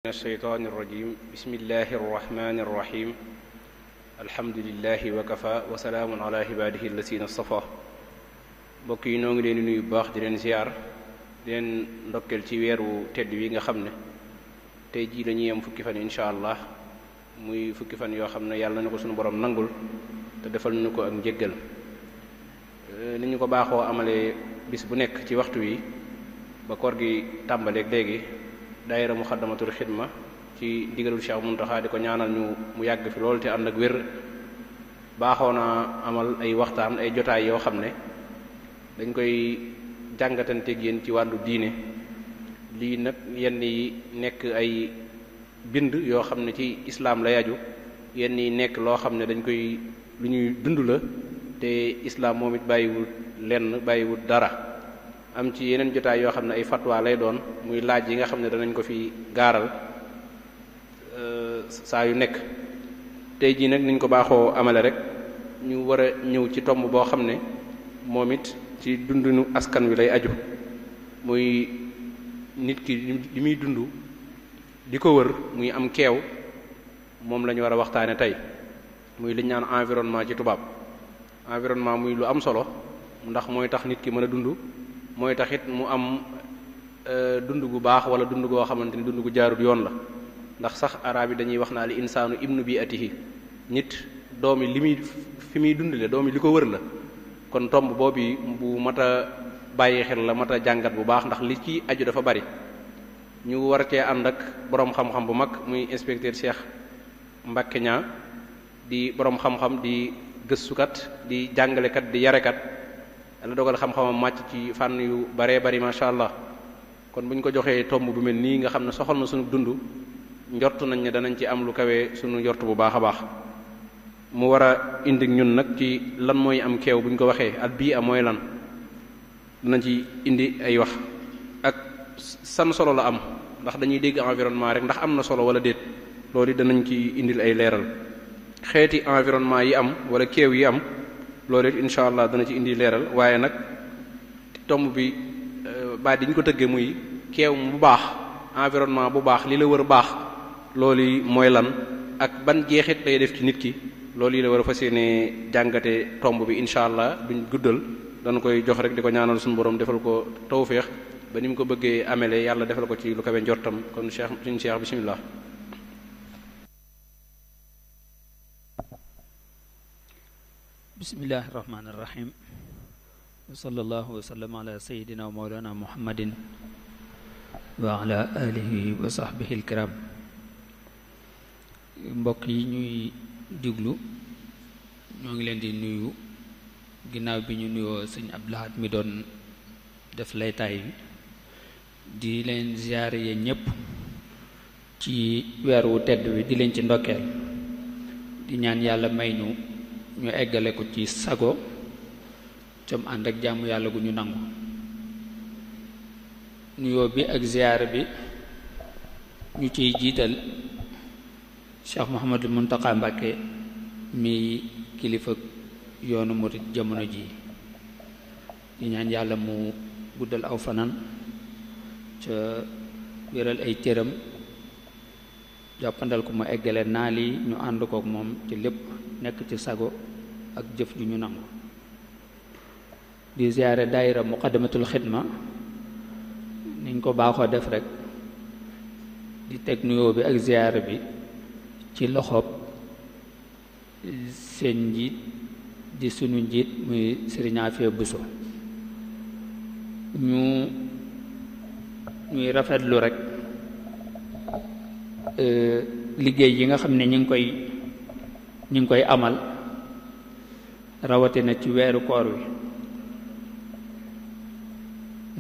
من الشيطان الرجيم بسم الله الرحمن الرحيم الحمد لله وكفى وسلام على عباده الذين اصطفى mbokk yi noo ngi leen di nuyu bu baax di leen ziar di leen ndokkeel ci weeru tedd wi nga xam ne tey jii dañuy am fukki fan incha allah muy fukki fan yoo xam ne yàlla na ko suñu borom nangul te defal nañu ko ak njéggal ni ñu ko baaxoo amalee bis bu nekk ci waxtu wi ba koor gi tàmbaleeg léegi daayira Muxaddamatul Xidma ci ndigalul Cheikh Muntaxa di ko ñaanal mu yàgg fi loolu te ànd ak wér baaxoo na amal ay waxtaan ay jotaay yoo xam ne dañ koy jàngatanteeg yéen ci wàllu diine lii nag yenn yi nekk ay bind yoo xam ne ci islaam la yaju yenn yi nekk loo xam ne dañ koy lu ñuy dund la te islaam moom it bàyyiwul dara am ci yeneen jotaay yoo xam ne ay fatwa lay doon muy laaj yi nga xam ne danañ ko fi gaaral saa yu nekk tey jii nag niñ ko baaxoo amale rek ñu war a ñëw ci tomb boo xam ne moom it ci dundinu askan wi lay aju muy nit ki li muy dund di ko wër muy am keew moom la ñu war a waxtaane tey muy liñ naan environnement ci tubaab environnement muy lu am solo ndax mooy tax nit ki mën a dund mooy taxit mu am dund gu baax wala dund goo xamante ni dund gu jaarut yoon la ndax sax arab yi dañuy wax naa li insaanu ibnu bi atihi nit doomi li muy fi muy dundale doomi li ko wër la kon tomb boobu bu mat a bàyyi xel la mat a jàngat bu baax ndax li ci aju dafa bari ñu war cee ànd ak boroom xam-xam bu mag muy inspecteur Cheikh Mbacké Niang di boroom xam-xam di gëstukat di jàngalekat di yarekat yàlla dogal xam-xamam màcc ci fànn yu baree bari macha allah kon bu ñu ko joxee tomb bu mel nii nga xam ne soxal na sunu dund njort nañ ne danañ ci am lu kawe sunu njort bu baax a baax mu war a indi ñun nag ci lan mooy am keew bu ñu ko waxee al bii a mooy lan danañ ci indi ay wax ak san solo la am ndax dañuy dégg environnement rek ndax am na solo wala déet loolu danañ ci indil ay leeral xeeti environnement yi am wala keew yi am loolu it incha allah dana ci indi leeral waaye nag tomb bi baat di ñu ko tëggee muy keew bu baax environnement bu baax li la wër baax loolu yi mooy lan ak ban jeexit lay def ci nit ki loolu yi la war a fas yéene jàngate tomb bi incha allah duñ guddal dana koy jox rek di ko ñaanal suñu borom defal ko tawféex ba ni mu ko bëggee amele yàlla defal ko ci lu kawe njortam kon cheikh suñu cheikh bismillah bismillahi irrahmani irrahim wa sallallahu wa sallam ala sayidina wa mawlana muhammadin wa ala alihi wa sahbihi alkiram mbokk yi ñuy diglu ñoo ngi leen di nuyu ginnaaw bi ñu nuyoo sëñ Abdou Lahad mi doon def laytaay bi di leen ziyaare yéen ñépp ci weer wu tedd wi di leen ci ndokkeel di ñaan yàlla may ñu eggale ko ci sago com ànd ak jàmm yàlla gu ñu nangu nuyoo bi ak ziyaare bi ñu ciy jiital Cheikh Mouhamadou Mountakha Mbacké mi kilifa yoonu murid jamono ji di ñaan yàlla mu guddal aw fanaan ca wéral ay cëram jàppandal ko mu eggale naal yi ñu ànd kook moom ci lépp nekk ci sago ak jëf ju ñu nangu di ziyaare daayira Muqaddamatul Xidma niñ ko baaxoo def rek di teg nuyoo bi ak ziyaare bi ci loxoob seen njiit di sunu njiit muy Sëriñ Afia Buso ñuy rafetlu rek liggéey yi nga xam ne ñi ngi koy amal rawatina ci weeru koor wi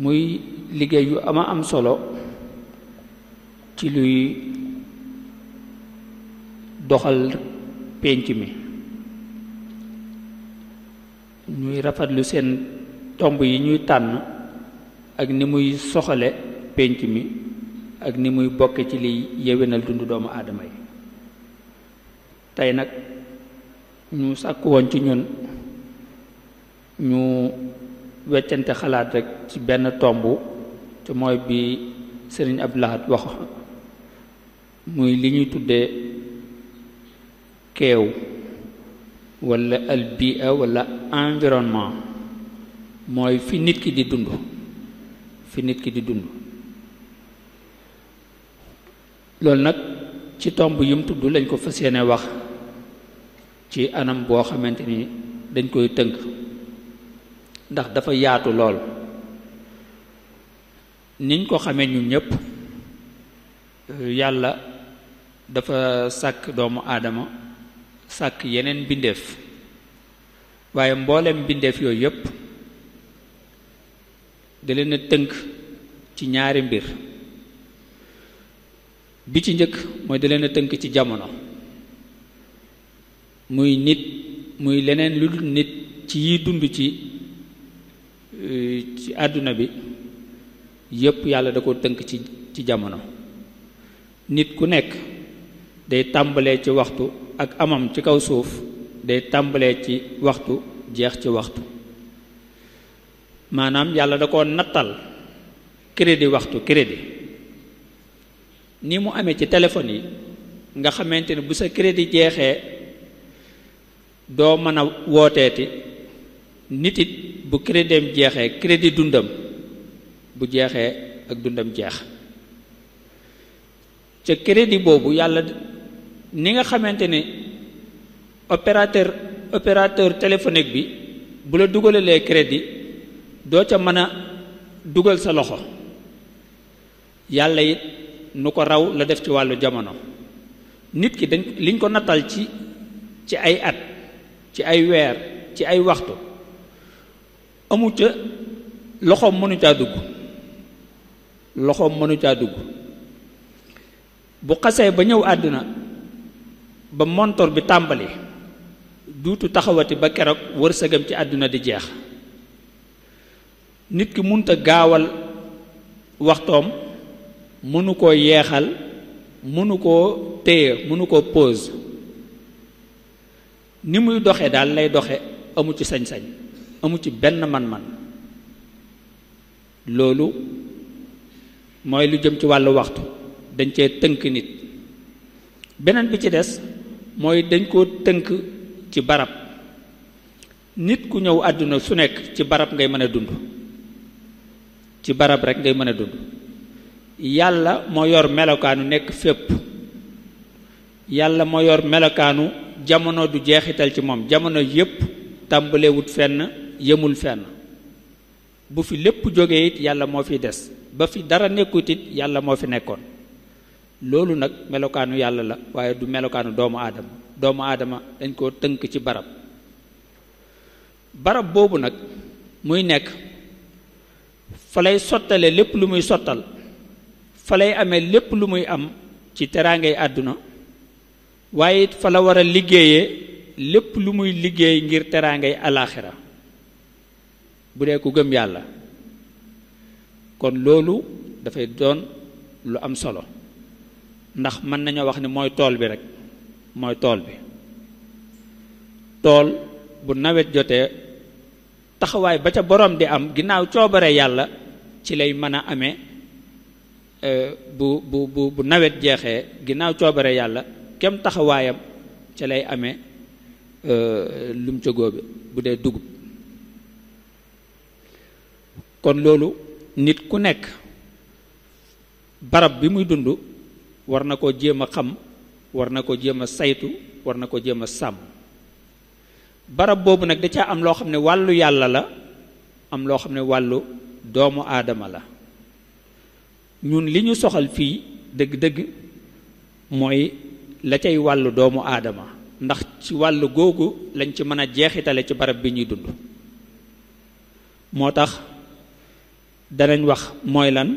muy liggéey yu am solo ci luy doxal pénc mi ñuy rafetlu seen tomb yi ñuy tànn ak ni muy soxale pénc mi ak ni muy bokke ci liy yéwénal dundu doomu aadama yi tey nag ñu sàkk woon ci ñun ñu weccante xalaat rek ci benn tomb te mooy bi Sëriñ Abdou Lahad wax muy li ñuy tuddee keew walla albia walla environnement mooy fi nit ki di dund loolu nag ci tomb yum tudd lañ ko fas yéene wax ci anam boo xamante ni dañ koy tënk ndax dafa yaatu lool niñ ko xamee ñun ñépp yàlla dafa sàkk doomu aadama sàkk yeneen mbindeef waaye mboolem mbindeef yooyu yépp da leen a tënk ci ñaari mbir bi ci njëkk mooy da leen a tënk ci jamono muy nit muy leneen lu dul nit ci yi dund ci àdduna bi yépp yàlla da ko tënk ci jamono nit ku nekk day tàmbalee ci waxtu ak amam ci kaw suuf day tàmbalee ci waxtu jeex ci waxtu maanaam yàlla da ko nattal crédit waxtu crédit ni mu amee ci téléphone yi nga xamante ne bu sa crédit jeexee doo mën a wooteeti nit it bu crédit jeexee crédit dundam bu jeexee ak dundam jeex ca crédit boobu yàlla ni nga xamante ne opérateur téléphonique bi bu la dugalalee crédit doo ca mën a dugal sa loxo yàlla it nu ko raw la def ci wàllu jamono nit ki liñ ko nattal ci ay at ci ay weer ci ay waxtu amu ca loxoom mënu caa dugg bu xasee ba ñëw àdduna ba montor bi tàmbali duutu taxawati ba keroog wërsëgam ci àdduna di jeex nit ki munta gaawal waxtoom mënu koo yeexal mënu koo téye mënu koo pause ni muy doxe daal lay doxe amu ci sañ-sañ amu ci benn man-man loolu mooy lu jëm ci wàllu waxtu dañ cee tënk nit beneen bi ci des mooy dañ koo tënk ci barab nit ku ñëw àdduna su nekk ci barab ngay mën a dund ci barab rek ngay mën a dund yàlla moo yor melokaanu nekk fépp yàlla moo yor melokaanu jamono du jeexital ci moom jamono yépp tàmbalewut fenn yemul fenn bu fi lépp jógee it yàlla moo fi des ba fi dara nekkut it yàlla moo fi nekkoon loolu nag melokaanu yàlla la waaye du melokaanu doomu aadama dañ koo tënk ci barab boobu nag muy nekk fa lay sottale lépp lu muy sottal fa lay amee lépp lu muy am ci teraangay àdduna waaye it fa la war a liggéeyee lépp lu muy liggéey ngir teraangay alaaxira bu dee ku gëm yàlla kon loolu dafay doon lu am solo ndax mën nañoo wax ni mooy tool bi rek mooy tool bi tool bu nawet jotee taxawaay ba ca borom di am ginnaaw coobare yàlla ci lay mën a amee bu nawet jeexee ginnaaw coobare yàlla kem taxawaayam ca lay amee lum ca góobe bu dee dugub kon loolu nit ku nekk barab bi muy dund war na koo jéem a xam war na ko jéem a saytu war na ko jéem a sàmm barab boobu nag da caa am loo xam ne wàllu yàlla la am loo xam ne wàllu doomu aadama la ñun li ñu soxal fii dëgg-dëgg mooy la cay wàllu doomu aadama ndax ci wàllu googu lañ ci mën a jeexitale ci barab bi ñuy dund moo tax danañ wax mooy lan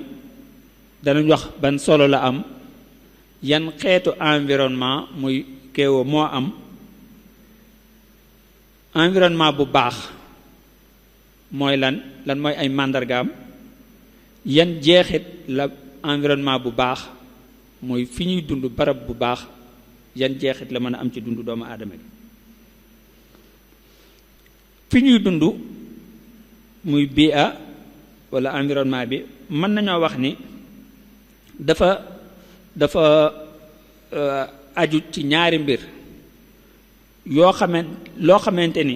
danañ wax ban solo la am yan xeetu environnement muy kéewa moo am environnement bu baax mooy lan mooy ay màndargaam yan jeexit la environnement bu baax mooy fi ñuy dund barab bu baax yan jeexit la mën a am ci dund doomu aadama gi fi ñuy dund muy bi'a wala environnement bi mën nañoo wax ni dafa aju ci ñaari mbir loo xamante ni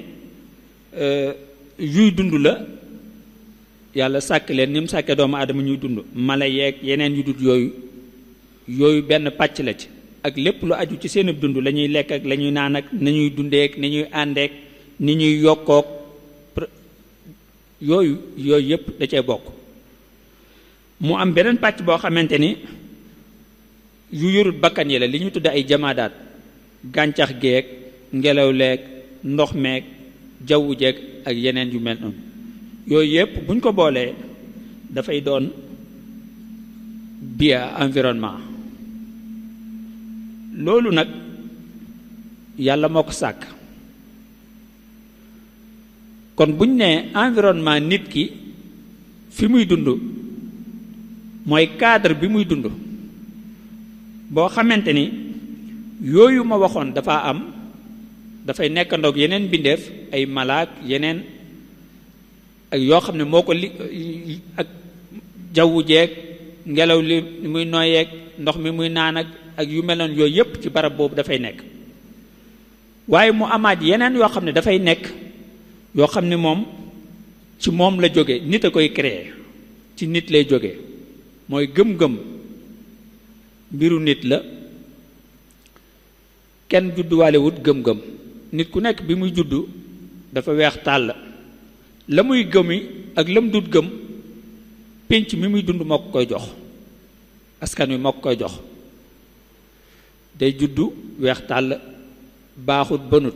yuy dund la yàlla sàkk leen ni mu sàkkee doomu aadama ñuy dund mala yeeg yeneen yu dul yooyu benn pàcc la ci ak lépp lu aju ci seen dund la ñuy lekk ak la ñuy naan ak ni ñuy dundeek ni ñuy àndeek ni ñuy yokkook yooyu yépp da cee bokk. mu am beneen pàcc boo xamante ni yu yorut bakkan yi la li ñu tudd ay jamaadaat gàncax geeg ngelaw leeg ndox meeg jawwu jeeg ak yeneen yu mel noonu yooyu yépp buñ ko boolee dafay doon biya environnement. loolu nag yàlla moo ko sàkk kon buñ nee environnement nit ki fi muy dund mooy cadre bi muy dund boo xamante ni yooyu ma waxoon dafay nekkandoog yeneen bindeef ay malaak yeneen ak yoo xam ne moo ko ak jawwu jeeg ngelaw li muy noyeeg ndox mi muy naan ak yu mel noonu yooyu yépp ci barab boobu dafay nekk waaye mu amaat yeneen yoo xam ne dafay nekk yoo xam ne moom ci moom la jóge nit a koy créer ci nit lay jóge mooy gëm-gëm mbiru nit la kenn judduwaale wut gëm-gëm nit ku nekk bi muy juddu dafa weex tàll la muy gëmi ak lam dut gëm pénc mi muy dund moo ko koy jox askan wi moo ko koy jox day juddu weex tàll baaxut bënut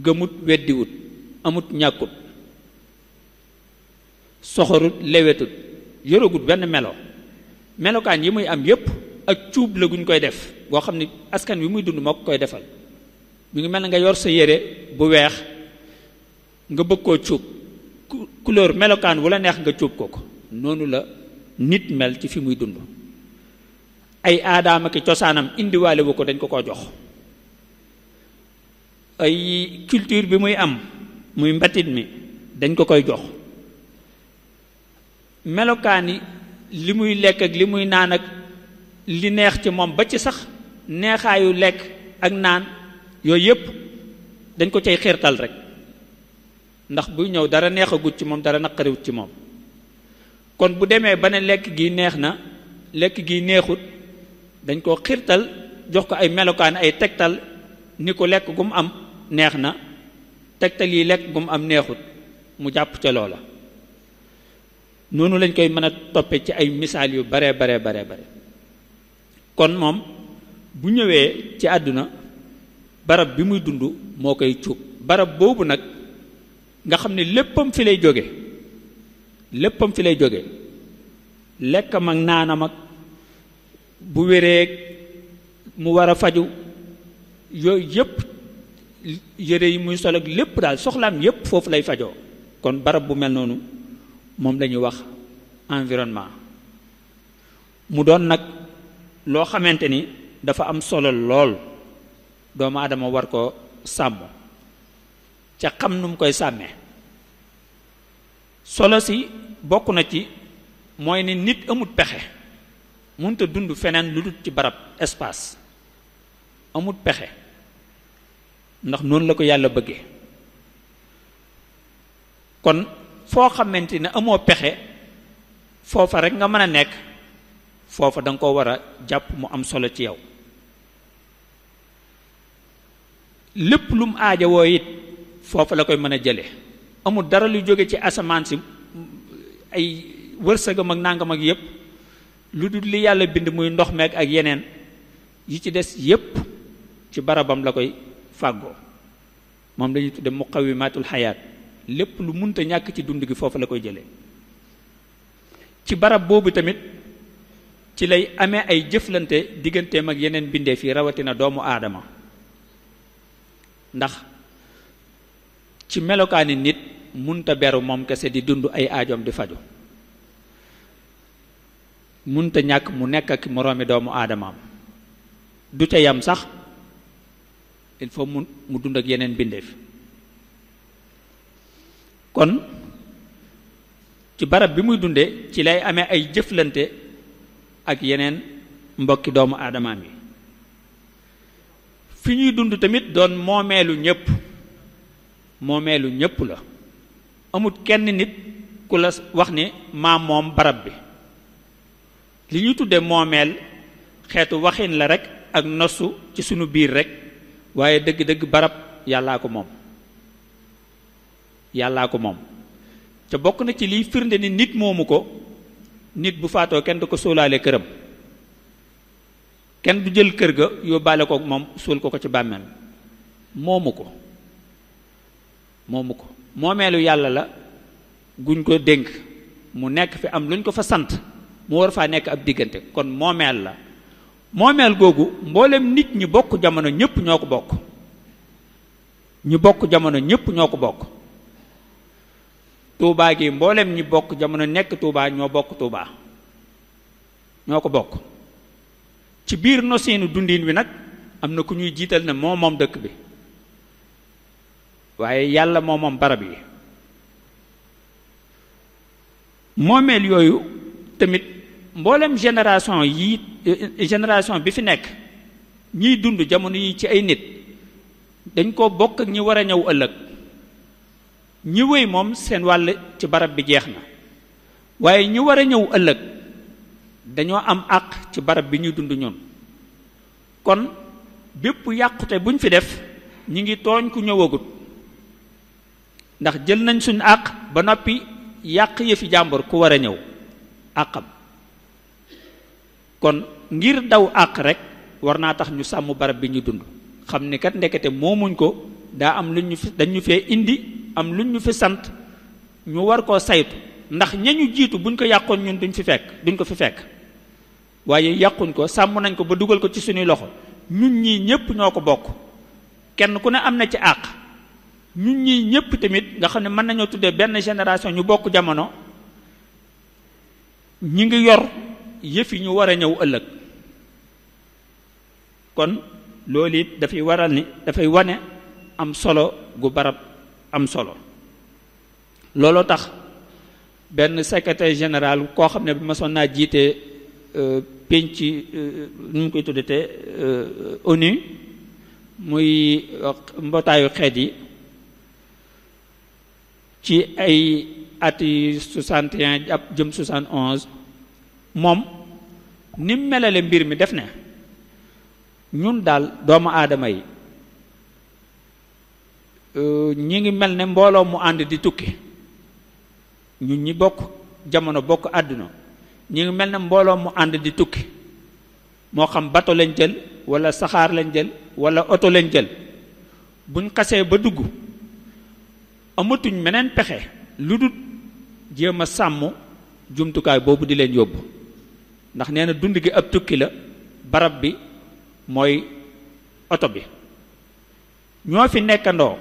gëmut weddiwut amut ñàkkut soxorut lewetut yoragut benn melokaan yi muy am yépp ak cuub la guñ koy def boo xam ne askan wi muy dund moo ko koy defal mi ngi mel ne nga yor sa yére bu weex nga bëgg koo cuub couleur melokaan wala neex nga cuub ko noonu la nit mel ci fi muy dund ay aadaama ki cosaanam indiwaale wu ko dañ ko koo jox ay culture bi muy am muy mbatit mi dañ ko koy jox melokaani li muy lekk ak li muy naan ak li neex ci moom ba ci sax neexaayu lekk ak naan yooyu yépp dañ ko cay xiirtal rek ndax buy ñëw dara neexagut ci moom dara naqariwut ci moom kon bu demee ba ne lekk gi neex na lekk gi neexut dañ koo xiirtal jox ko ay melokaan ay tegtal ni ko lekk gu mu am neex na tegtal yi lekk gu mu am neexut mu jàpp ca loola noonu lañ koy mën a toppe ci ay misaal yu bare kon moom bu ñëwee ci àdduna barab bi muy dund moo koy cuub barab boobu nag nga xam ne léppam fi lay jóge lekkam ak naanam ak bu wéree mu war a faju yooyu yépp yére yi muy sol ak lépp daal soxlaam yépp foofu lay fajoo kon barab bu mel noonu moom la ñuy wax environnement mu doon nag loo xamante ni dafa am solo lool doomu aadama war ko sàmm ca xam nu mu koy sàmmee solo si bokk na ci mooy ne nit amut pexe mënut a dund feneen lu dul ci barab espace amut pexe ndax noonu la ko yàlla bëggee kon foo xamante ne amoo pexe foofa rek nga mën a nekk foofa da nga ko war a jàpp mu am solo ci yow lépp lu mu aajowoo it foofa la koy mën a jële amul dara lu jóge ci asamaan si ay wërsëgam ak nangam ak yépp lu dul li yàlla bind muy ndox meeg ak yeneen yi ci des yépp ci barabam la koy fàggoo moom lañuy tudde muqawimatul xayaat lépp lu munta ñàkk ci dund gi foofu la koy jëlee ci barab boobu tamit ci lay amee ay jëflante digganteem ak yeneen bindeef yi rawatina doomu aadama ndax ci melokaani nit munta beru moom kese di dund ay aajoom di faju munta ñàkk mu nekk ak moroomi doomu aadamaam du ca yam sax il faut mu dund ak yeneen bindeef kon ci barab bi muy dunde ci lay amee ay jëflante ak yeneen mbokki doomu aadamaam yi fi ñuy dund tamit doon moomeelu ñépp la amut kenn nit ku la wax ni maa moom barab bi. li ñu tudde moomeel xeetu waxin la rek ak nosu ci sunu biir rek waaye dëgg-dëgg barab yàllaa ko moom te bokk na ci liy firnde ni nit moomu ko nit bu faatoo kenn du ko sóolaale këram kenn du jël kër ga yóbbaale ko moom suul ko ci bàmmeel moomu ko moomeelu yàlla la guñ ko dénk mu nekk fi am luñ ko fa sant mu war faa nekk ab diggante kon moomeel la moomeel googu mboolem nit ñi bokk jamono ñépp ñoo ko bokk ñi bokk jamono ñépp ñoo ko bokk Tuubaa gi mboolem ñi bokk jamono nekk Tuubaa ñoo bokk Tuubaa ñoo ko bokk ci biir noseenu dundin wi nag am na ku ñuy jiital ne moo moom dëkk bi waaye yàlla moo moom barab yi moomeel yooyu tamit mboolem génération bi fi nekk ñiy dund jamono yi ci ay nit dañ ko bokk ak ñi war a ñëw ëllëg ñi wéy moom seen wàll ci barab bi jeex na waaye ñi war a ñëw ëllëg dañoo am àq ci barab bi ñuy dund ñun kon bépp yàqute buñ fi def ñi ngi tooñ ku ñëwagut ndax jël nañ suñu àq ba noppi yàq yëfi jàmbur ku war a ñëw àqam kon ngir daw àq rek war naa tax ñu sàmm barab bi ñu dund xam ni kat ndekete moomuñ ko daa am lu ñu fi dañu fee indi am lu ñu fi sant ñu war koo saytu ndax ñañu jiitu buñ ko yàqoon ñun duñ ko fi fekk waaye yàquñ ko sàmm nañ ko ba dugal ko ci suñuy loxo ñun ñii ñépp ñoo ko bokk kenn ku ne am na ci àq ñun ñii ñépp tamit nga xam ne mën nañoo tuddee benn génération ñu bokk jamono ñi ngi yor yëf yi ñu war a ñëw ëllëg kon loolu it dafay wane am solo gu barab am solo looloo tax benn secrétaire général koo xam ne bi ma son naa jiite penc nu mu koy tuddate ONU muy mbootaayu xeet yi ci ay ati 61 jëm 71 moom ni mu melale mbir mi def ne ñun daal doomu aadama yi ñi ngi mel ne mbooloo mu ànd di tukki ñun ñi bokk jamono bokk àdduna ñi ngi mel ne mbooloo mu ànd di tukki moo xam bato lañ jël wala saxaar lañ jël wala oto lañ jël buñ xasee ba dugg amatuñ meneen pexe lu dul jéem a sàmm jumtukaay boobu di leen yóbbu ndax nee na dund gi ab tukki la barab bi mooy oto bi ñoo fi nekkandoo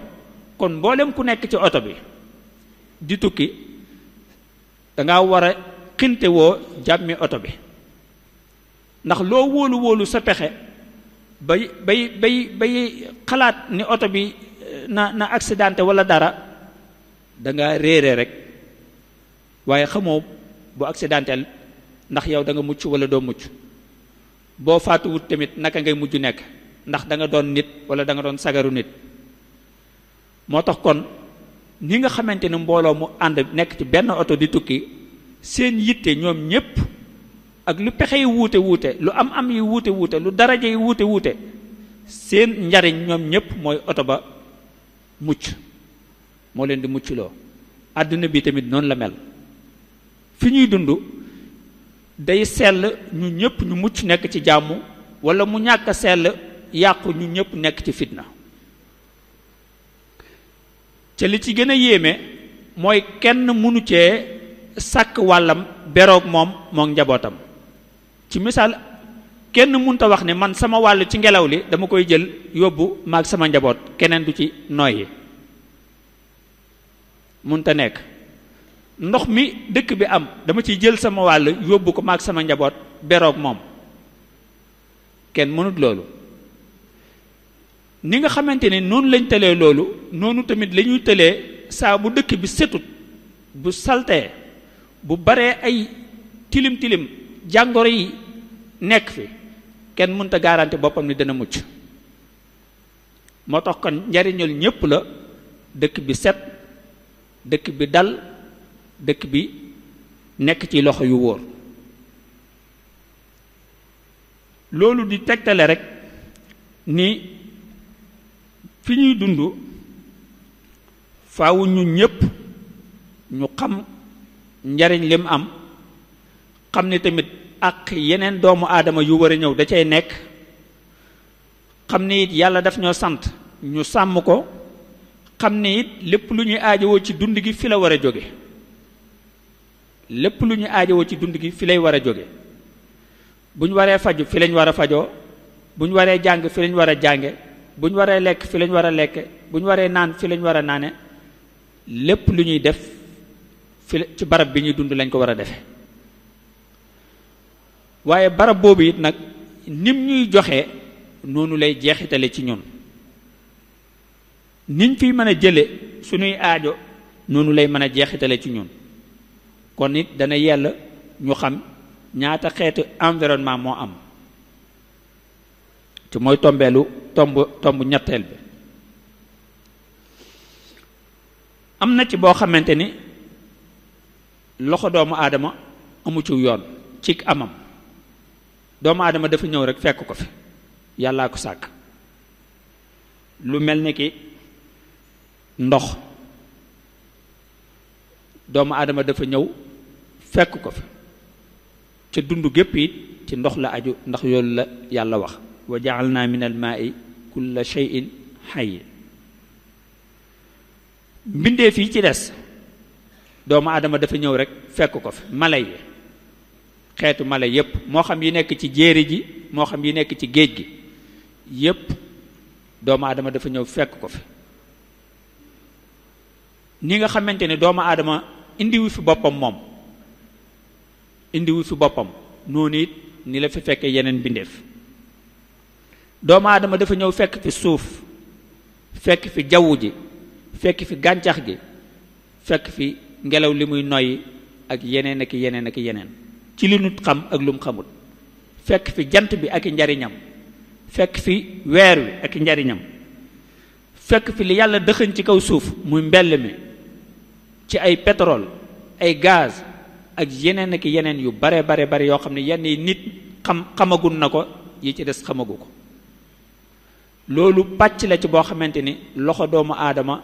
kon mboolem ku nekk ci oto bi di tukki danga war a xinte woo jàmmi oto bi ndax loo wóolu sa pexe bay xalaat ni oto bi na accidenté wala dara danga réere rek waaye xamoo bu accidentel ndax yow da nga mucc wala doo mucc boo faatuwut tamit naka ngay mujj nekk ndax da nga doon nit wala da nga doon sagaru nit moo tax kon ni nga xamante ne mbooloo mu ànd nekk ci benn oto di tukki seen yitte ñoom ñépp ak lu pexe yi wuute lu am yi wuute lu daraja yi wuute seen njariñ ñoom ñépp mooy oto ba mucc moo leen di mucculoo àdduna bi tamit noonu la mel fi ñuy dund day sell ñu ñépp ñu mucc nekk ci jàmm wala mu ñàkk sell yàqu ñu ñépp nekk ci fitna ca li ci gën a yéeme mooy kenn mënu cee sàkk wàllam beroog moom njabootam ci misaal kenn mënta wax ne man sama wàll ci ngelaw li dama koy jël yóbbu maag sama njaboot keneen du ci noyyi mënta nekk ndox mi dëkk bi am dama ciy jël sama wàll yóbbu ko maag sama njaboot beroog moom kenn mënut loolu ni nga xamante ne noonu lañ tëlee loolu noonu tamit la ñuy tëlee saa bu dëkk bi setut bu saltee bu baree ay tilim jàngoro yi nekk fi kenn mënta garanti boppam ni dana mucc moo tax kon njariñul ñépp la dëkk bi set dëkk bi dal dëkk bi nekk ci loxo yu wóor loolu di tegtale rek ni fi ñuy dund faawu ñu ñépp ñu xam njariñ lim am xam ne tamit ak yeneen doomu aadama yu war a ñëw da cay nekk xam ne it yàlla daf ñoo sant ñu sàmm ko xam ne it lépp lu ñuy aajowoo ci dund gi fi la war a jóge lépp lu ñuy aajowoo ci dund gi fi lay war a jóge bu ñu waree faju fi lañ war a fajoo bu ñu waree jàng fi lañ war a jànge bu ñu waree lekk fi lañ war a lekke bu ñu waree naan fi lañ war a naane lépp lu ñuy def fi ci barab bi ñuy dund lañ ko war a defe waaye barab boobu it nag nim ñuy joxe noonu lay jeexitale ci ñun niñ fiy mën a jële suñuy aajo noonu lay mën a jeexitale ci ñun kon it dana yell ñu xam ñaata xeetu environnement moo am te mooy tomb ñetteel bi am na ci boo xamante ni loxo doomu aadama amu ci yoon ci amam doomu aadama dafa ñëw rek fekk ko fi yàllaa ko sàkk lu mel ni ki ndox doomu aadama dafa ñëw fekk ko fi ca dund gépp it ci ndox la aju ndax yoolu la yàlla wax wa ja'alna min al maa'i kulla shay'in hayy mbindee fii ci des doomu aadama dafa ñëw rek fekk ko fi mala yi xeetu mala yépp moo xam yi nekk ci jéeri ji moo xam yi nekk ci géej gi yépp doomu aadama dafa ñëw fekk ko fi ni nga xamante ne doomu aadama indiwu fi boppam moom indiwu fi boppam noonu it ni la fi fekkee yeneen bindeef doomu aadama dafa ñëw fekk fi suuf fekk fi jaww ji fekk fi gàncax gi fekk fi ngelaw li muy noyyi ak yeneen ak yeneen ak yeneen ci li nu xam ak lu mu xamut fekk fi jant bi ak njariñam fekk fi weer wi ak njariñam fekk fi li yàlla dëxëñ ci kaw suuf muy mbell mi ci ay pétrole ay gaz ak yeneen ak yeneen yu bare yoo xam ne yenn yi nit xamagun na ko yi ci des xamagu ko loolu pàcc la ci boo xamante ni loxo doomu aadama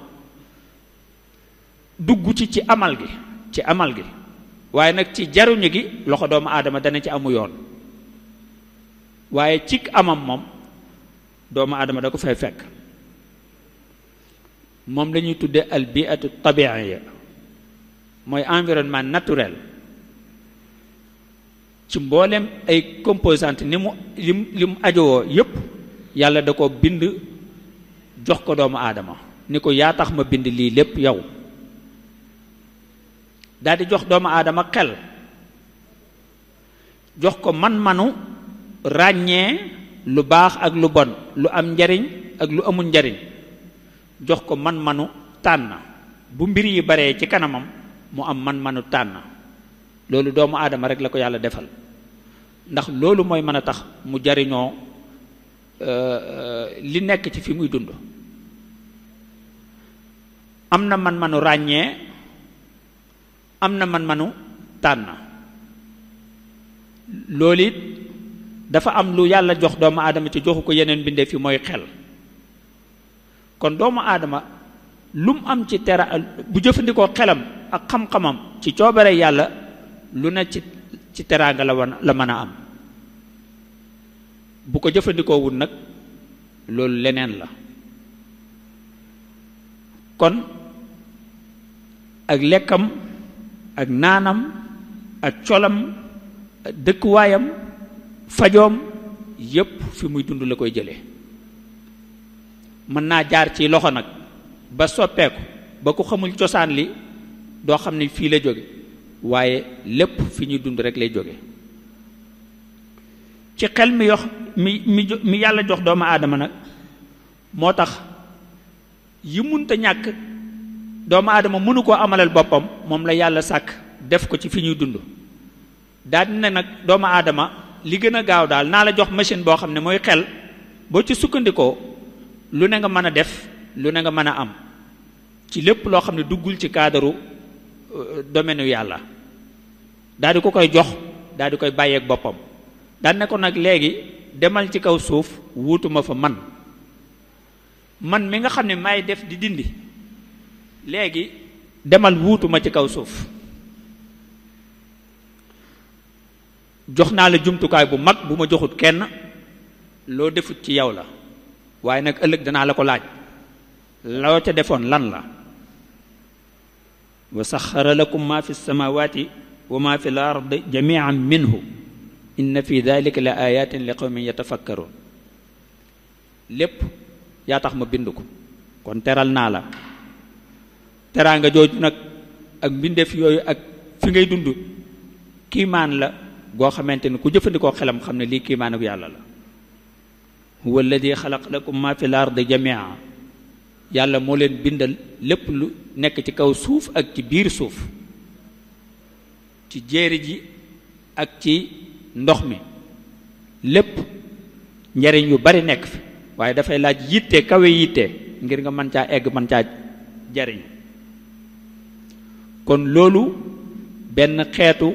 dugg ci amal gi waaye nag ci jaruñu gi loxo doomu aadama dana ci amu yoon waaye ci amam moom doomu aadama da ko fay fekk moom la ñuy tudde al bi'atu tabi'iyya mooy environnement naturel ci mboolem ay composantes ni mu li mu ajowoo yépp yàlla da ko bind jox ko doomu aadama ni ko yaa tax ma bind lii lépp yow daal di jox doomu aadama xel jox ko man-manu ràññee lu baax ak lu bon lu am njariñ ak lu amul njariñ jox ko man-manu tànn bu mbir yi baree ci kanamam mu am man-manu tànn loolu doomu aadama rek la ko yàlla defal ndax loolu mooy mën a tax mu jariñoo li nekk ci fi muy dund am na man-manu ràññee am na man-manu tànn loolu it dafa am lu yàlla jox doomu aadama ci joxu ko yeneen bindee fi mooy xel kon doomu aadama lu mu am ci bu jëfandikoo xelam ak xam-xamam ci coobare yàlla lu ne ci teraanga la mën a am bu ko jëfandikoo wul nag loolu leneen la kon ak lekkam ak naanam ak colam ak dëkkuwaayam fajoom yépp fi muy dund la koy jëlee mën naa jaar ci loxo nag ba soppeeku ba ku xamul cosaan li doo xam ne fii la jóge waaye lépp fi ñuy dund rek lay jóge ci xel mi yàlla jox doomu aadama nag moo tax yi munta ñàkk doomu aadama mënu koo amalal boppam moom la yàlla sàkk def ko ci fi ñuy dund daal dina nag doomu aadama li gën a gaaw daal naa la jox machine boo xam ne mooy xel boo ci sukkandikoo lu ne nga mën a def lu ne nga mën a am ci lépp loo xam ne duggul ci cadre domaine yu yàlla daal di ko koy jox daal di koy bàyyeeg boppam daal ne ko nag léegi demal ci kaw suuf wuutuma fa man mi nga xam ne maay def di dindi léegi demal wuutuma ci kaw suuf jox naa la jumtukaay bu mag bu ma joxut kenn loo defut ci yow la waaye nag ëllëg danaa la ko laaj loo ca defoon lan la wa saxara lakum ma fi samawati wa ma fi l ard jamian minhu inna fi dalika la ayatin li qawmin yatafakkaroon lépp yaa tax ma bind ko kon teral naa la teraanga jooju nag ak mbindeef yooyu ak fi ngay dund kiimaan la goo xamante ni ku jëfandikoo xelam xam ne lii kiimaan ak yàlla la huwa alladi xalaq lakum ma fi l ard jamia yàlla moo leen bindal lépp lu nekk ci kaw suuf ak ci biir suuf ci jéeri ji ak ci ndox mi lépp njariñ yu bari nekk fi waaye dafay laaj yitte kawe yitte ngir nga mën caa egg mën caa jariñ kon loolu benn xeetu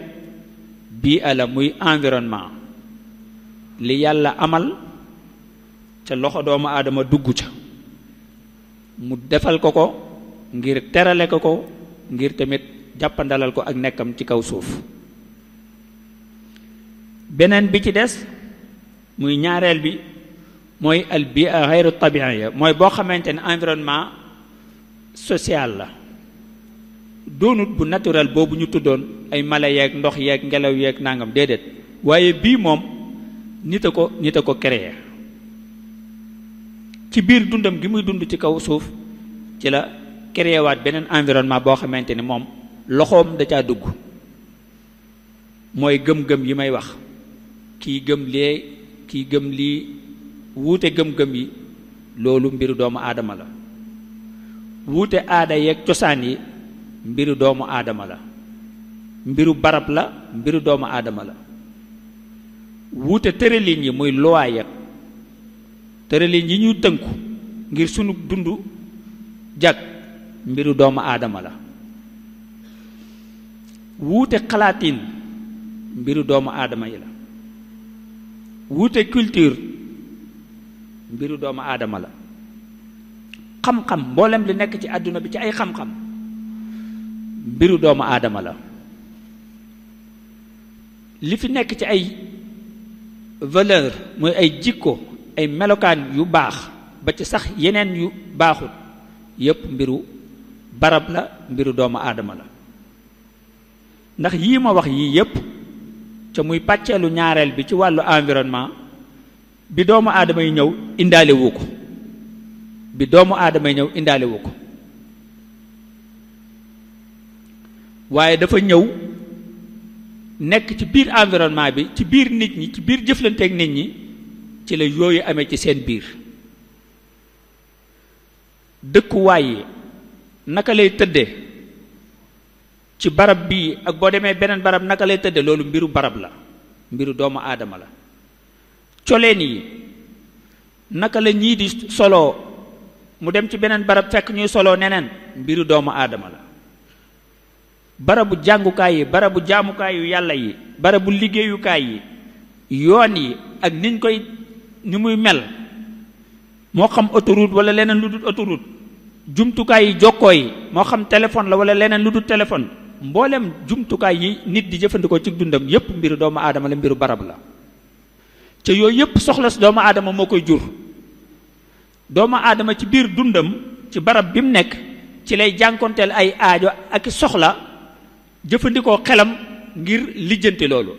bii ala muy environnement li yàlla amal ca loxo doomu aadama dugg ca mu defal ko ngir terale ko ngir tamit jàppandalal ko ak nekkam ci kaw suuf beneen bi ci des muy ñaareel bi mooy al bia xayru tabiiya mooy boo xamante ne environnement social la doonut bu naturel boobu ñu tuddoon ay mala yeeg ndox yeeg ngelaw yeeg nangam déedéet waaye bii moom nit a ko créé ci biir dundam gi muy dund ci kaw suuf ci la créé waat beneen environnement boo xamante ni moom loxoom da caa dugg mooy gëm-gëm yi may wax kii gëm lee kii gëm lii wuute gëm-gëm yi loolu mbiru doomu aadama la wuute aada yeeg cosaan yi mbiru doomu aadama la mbiru barab la mbiru doomu aadama la wuute tërëlin yi muy loi ya tërëlin yi ñu tënku ngir sunu dund jag mbiru doomu aadama la wuute xalaatin mbiru doomu aadama yi la wuute culture mbiru doomu aadama la xam-xam mboolem li nekk ci àdduna bi ci ay xam-xam mbiru doomu aadama la li fi nekk ci ay valeur mooy ay jikko ay melokaan yu baax ba ci sax yeneen yu baaxut yépp mbiru barab la mbiru doomu aadama la ndax yii ma wax yii yépp ca muy pàcceelu ñaareel bi ci wàllu environnement bi doomu aadama yi ñëw indaale wu ko bi doomu aadama yi ñëw indaale wu ko waaye dafa ñëw nekk ci biir environnement bi ci biir nit ñi ci biir jëflanteeg nit ñi ci la yooyu amee ci seen biir dëkkuwaay yi naka lay tëddee ci barab bii ak boo demee beneen barab naka lay tëddee loolu mbiru barab la mbiru doomu aadama la coleen yi naka la ñii di soloo mu dem ci beneen barab fekk ñuy soloo neneen mbiru doomu aadama la barabu jàngukaay yi barabu jaamukaay yu yàlla yi barabu liggéeyukaay yi yoon yi ak niñ koy ni muy mel moo xam autoroute wala leneen lu dul autoroute jumtukaay yi jokkoo yi moo xam téléphone la wala leneen lu dul téléphone mboolem jumtukaay yi nit di jëfandikoo ci dundam yépp mbiru doomu aadama la mbiru barab la ca yooyu yépp soxla si doomu aadama moo koy jur doomu aadama ci biir dundam ci barab bi mu nekk ci lay jànkonteel ay aajo ak soxla jëfandikoo xelam ngir lijjanti loolu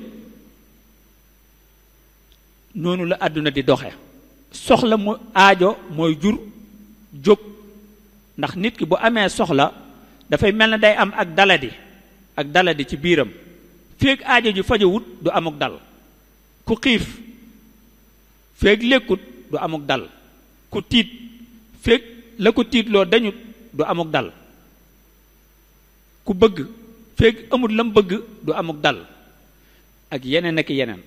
noonu la àdduna di doxe soxla mu aajo mooy jur jóg ndax nit ki bu amee soxla dafay mel na day am ak daladi ci biiram feeg aajo ji fajawut du amuk dal ku xiif feeg lekkut du amuk dal ku tiit feeg la ko tiitloo dañut du amuk dal ku bëgg feeg amul lam bëgg du amuk dal ak yeneen ak yeneen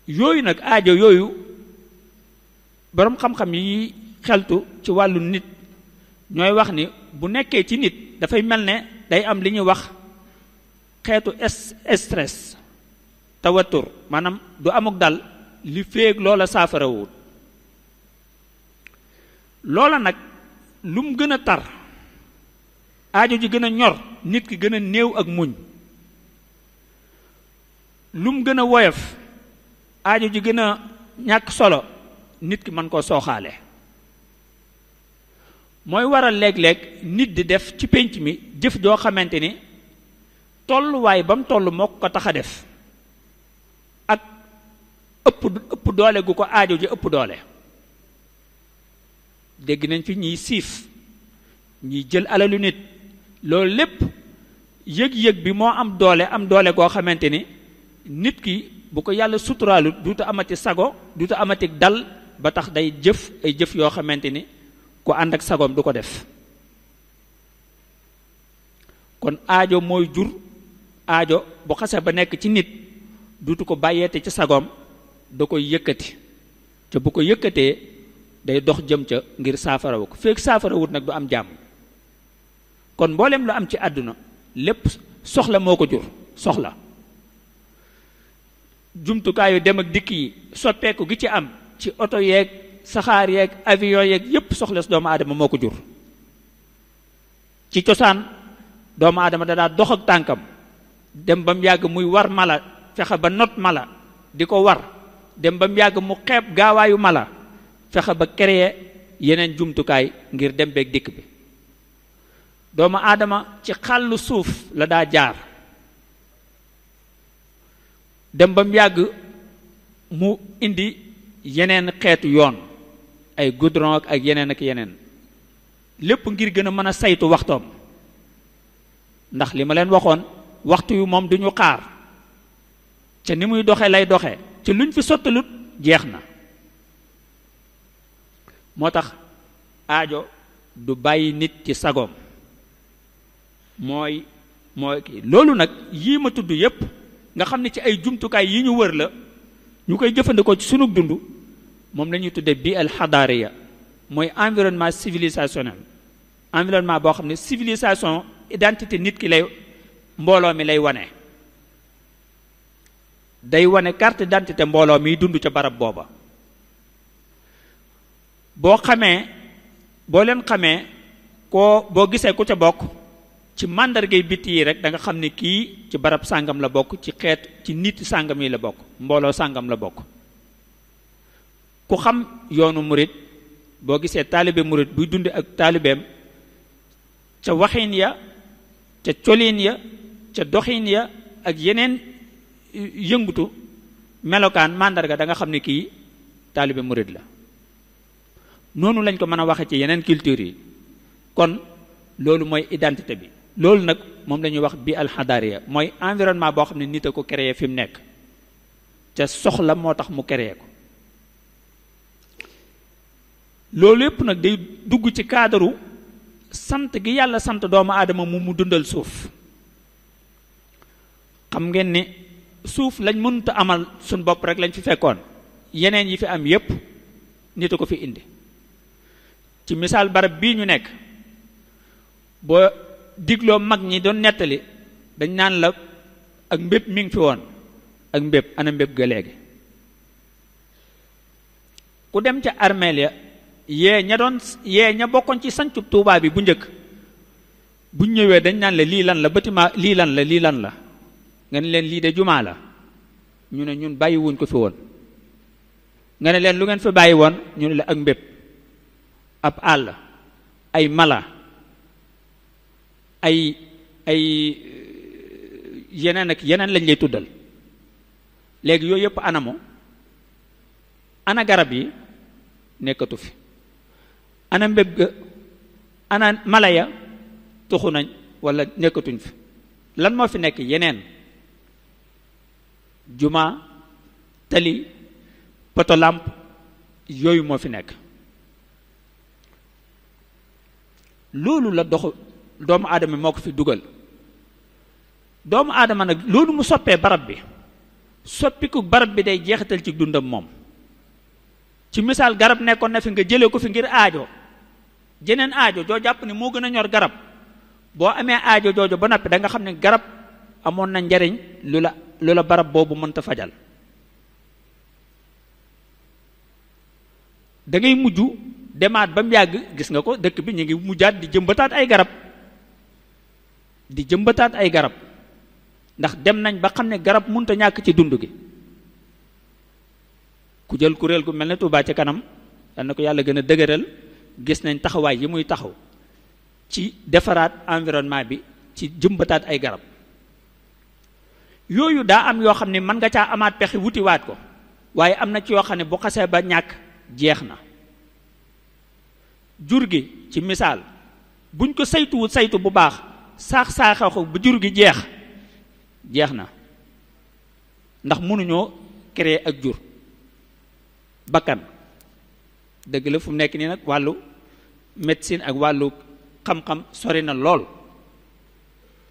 yooyu nag aajo yooyu boroom xam-xam yi xeltu ci wàllu nit ñooy wax ni bu nekkee ci nit dafay mel ne day am li ñuy wax xeetu stress tawatur maanaam du amuk dal li féeg loola saafarawut loola nag lu mu gën a tar aajo ji gën a ñor nit ki gën a néew ak muñ lu mu gën a woyof aajo ji gën a ñàkk solo nit ki mën koo sooxaale mooy waral léeg-léeg nit di def ci pénc mi jëf joo xamante ni tolluwaay ba mu toll moo ko tax a def ak ëpp doole gu ko aajo ji ëpp doole dégg nañ fi ñiy siif ñiy jël alalu nit loolu lépp yëg-yëg bi moo am doole goo xamante ni nit ki bu ko yàlla suturaalu duutu amati sago duutu amati dal ba tax day jëf ay jëf yoo xamante ni ku ànd ak sagoom du ko def kon aajo mooy jur aajo bu xase ba nekk ci nit duutu ko bàyyeete ci sagoom da koy yëkkati te bu ko yëkkatee day dox jëm ca ngir saafarawu ko feek saafarawut nag du am jàmm kon mboolem lu am ci àdduna lépp soxla moo ko jur soxla jumtukaayu dem ak dikk yi soppeeku gi ci am ci oto yeeg saxaar yeeg avion yeeg yépp soxla si doomu aadama moo ko jur ci cosaan doomu aadama da daa dox ak tànkam dem ba mu yàgg muy war mala fexe ba not mala di ko war dem ba mu yàgg mu xeeb gaawaayu mala fexe ba créer yeneen jumtukaay ngir dem beeg dikk bi doomu aadama ci xàllu suuf la daa jaar dem ba mu yàgg mu indi yeneen xeetu yoon ay goudron ak yeneen ak yeneen lépp ngir gën a mën a saytu waxtoom ndax li ma leen waxoon waxtu yu moom duñu xaar ca ni muy doxe lay doxe ca luñ fi sottalut jeex na moo tax aajo du bàyyi nit ci sagoom mooy loolu nag yii ma tudd yépp nga xam ne ci ay jumtukaay yi ñu wër la ñu koy jëfandikoo ci sunu dund moom la ñuy tudde bi al xadaariya mooy environnement civilisationnel environnement boo xam ne civilisation identité nit ki lay mbooloo mi lay wane day wane carte d'identité mbooloo miy dund ca barab booba boo leen xamee boo gisee ku ca bokk ci màndargay bitti yi rek da nga xam ne kii ci barab sàngam la bokk ci xeet ci nit sàngam yi la bokk mbooloo sàngam la bokk ku xam yoonu murit boo gisee taalibe murit buy dund ak taalibeem ca waxin ya ca colin ya ca doxin ya ak yeneen yëngutu melokaan màndarga da nga xam ne kii taalibe murit la noonu lañ ko mën a waxe ci yeneen culture yi kon loolu mooy identité bi loolu nag moom la ñuy wax bi alxadaariya mooy environnement boo xam ne nit a ko créé fi mu nekk ca soxla moo tax mu créé ko loolu yépp nag day dugg ci cadre sant gi yàlla sant doomu aadama mu dundal suuf xam ngeen ni suuf lañ mënut a amal suñ bopp rek lañ fi fekkoon yeneen yi fi am yépp nit a ko fi indi ci misaal barab bii ñu nekk boo digloo mag ñi doon nettali dañ naan la ak mbépp mi ngi fi woon ak mbépp ana mbépp ga léegi ku dem ca armeel ya yee ña bokkoon ci sancub Tuubaa bi bu njëkk buñ ñëwee dañ naan la lii lan la bâtiment lii lan la nga ne leen lii de jumaa la ñu ne ñun bàyyi wuñ ko fi woon nga ne leen lu ngeen fi bàyyi woon ñu ne la ak mbépp ab àll ay mala ay yeneen ak yeneen lañ lay tuddal léegi yooyu yëpp anamu ana garab yi nekkatu fi ana mbéb ga ana mala ya tuxu nañ wala nekkatuñ fi lan moo fi nekk yeneen juma tali poto lamp yooyu moo fi nekk loolu la dox doomu aadama moo ko fi dugal doomu aadama nag loolu mu soppee barab bi soppiku barab bi day jeexital ci dundam moom ci misaal garab nekkoon na fi nga jëlee ko fi ngir aajo jeneen aajo joo jàpp ne moo gën a ñor garab boo amee aajo jooju ba noppi da nga xam ne garab amoon na njariñ lu la barab boobu mënta fajal da ngay mujj demaat ba mu yàgg gis nga ko dëkk bi ñu ngi mujjaat di jëmbataat ay garab ndax dem nañ ba xam ne garab mënta ñàkk ci dund gi ku jël kuréel gu mel ne Touba ca kanam yal na ko yàlla gën a dëgëral gis nañ taxawaay yi muy taxaw ci defaraat environnement bi ci jëmbataat ay garab yooyu daa am yoo xam ne mën nga caa amaat pexe wutiwaat ko waaye am na ci yoo xam ne bu xasee ba ñàkk jeex na jur gi ci misaal buñ ko saytuwut saytu bu baax saax-saaxa ko ba jur gi jeex na ndax mënuñoo créer ak jur bakkan dëgg la fu mu nekk nii nag wàllu médecine ak wàllu xam-xam sori na lool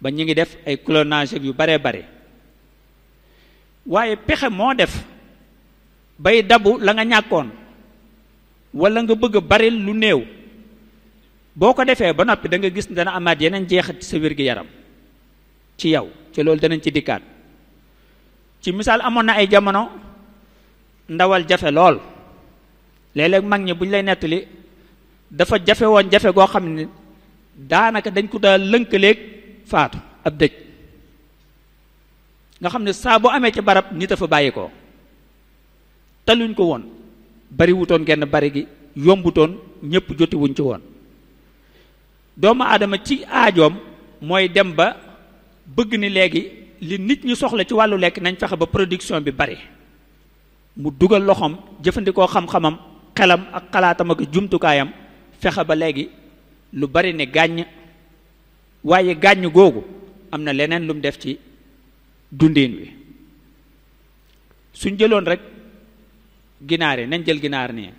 ba ñu ngi def ay clonage yu baree bare waaye pexe moo def bay dabu la nga ñàkkoon wala nga bëgg a bari lu néew boo ko defee ba noppi da nga gis dana amaat yeneen jeexat ci sa wér-gi-yaram ci yow ci loolu danañ ci dikkaat ci misaal amoon na ay jamono ndawal jafe lool léeg-léeg mag ñi bu ñu lay nettali dafa jafe woon jafe goo xam ne daanaka dañ ko daal lënkaleeg faatu ab dëj nga xam ne saa bu amee ci barab nit a fa bàyyi ko taluñ ko woon bari wutoon genn bari gi yombutoon ñépp joti wuñ ci woon doomu aadama ci aajoom mooy dem ba bëgg ni léegi li nit ñi soxla ci wàllu lekk nañ fexe ba production bi bari mu dugal loxoom jëfandikoo xam-xamam xelam ak xalaatam ak jumtukaayam fexe ba léegi lu bari ne gàññ waaye gàññ googu am na leneen lu mu def ci dundin wi suñ jëloon rek ginaar yi nañ jël ginaar nii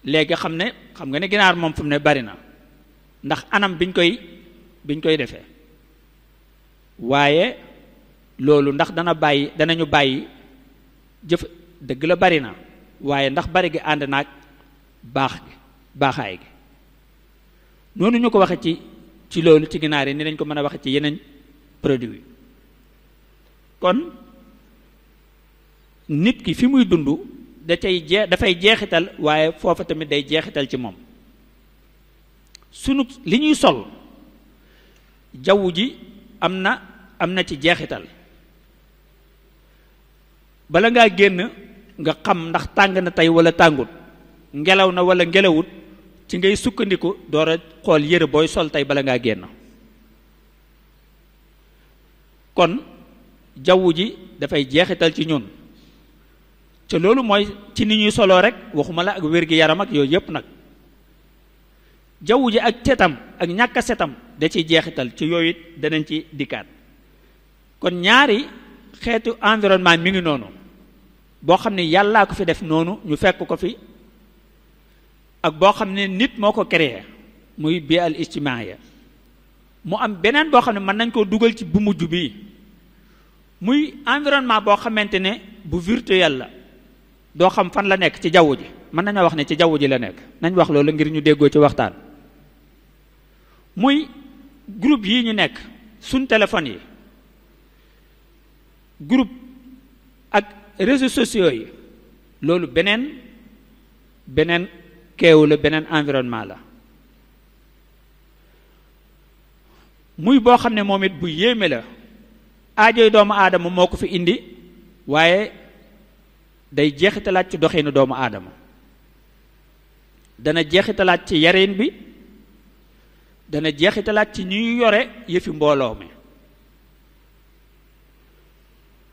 léegi xam nga ne ginaar moom fu mu ne bari na ndax anam biñ koy defee waaye loolu ndax danañu bàyyi jëf dëgg la bari na waaye ndax bari gi ànd naag baaxaay gi noonu ñu ko waxe ci loolu ci ginaar yi ni lañ ko mën a waxe ci yeneen produit kon nit ki fi muy dund dafay jeexital waaye foofa tamit day jeexital ci moom sunu li ñuy sol jaww ji am na ci jeexital bala ngaa génn nga xam ndax tàng na tey wala tàngut ngelaw na wala ngelawut ci ngay sukkandiku door a xool yére booy sol tey bala ngaa génn kon jaww ji dafay jeexital ci ñun te loolu mooy ci ni ñuy soloo rek waxuma la ak wér-gi-yaram ak yooyu yépp nag jaww ji ak setam ak ñàkk a setam da ciy jeexital ci yooyu it danañ ci dikkaat kon ñaari xeetu environnement mi ngi noonu boo xam ne yàllaa ko fi def noonu ñu fekk ko fi ak boo xam ne nit moo ko créé muy bi al ijtimaaya mu am beneen boo xam ne mën nañ koo dugal ci bu mujj bii muy environnement boo xamante ne bu virtuel la doo xam fan la nekk ci jaww ji mën nañoo wax ne ci jaww ji la nekk nañ wax loolu ngir ñu déggoo ci waxtaan muy groupe yi ñu nekk suñ téléphone yi groupe ak réseaux sociaux yi loolu beneen keewu la beneen environnement la muy boo xam ne moom it bu yéeme la aajoy doomu aadama moo ko fi indi waaye day jeexitalaat ci doxinu doomu aadama dana jeexitalaat ci yarin bi dana jeexitalaat ci ñuy yore yëfi mbooloo mi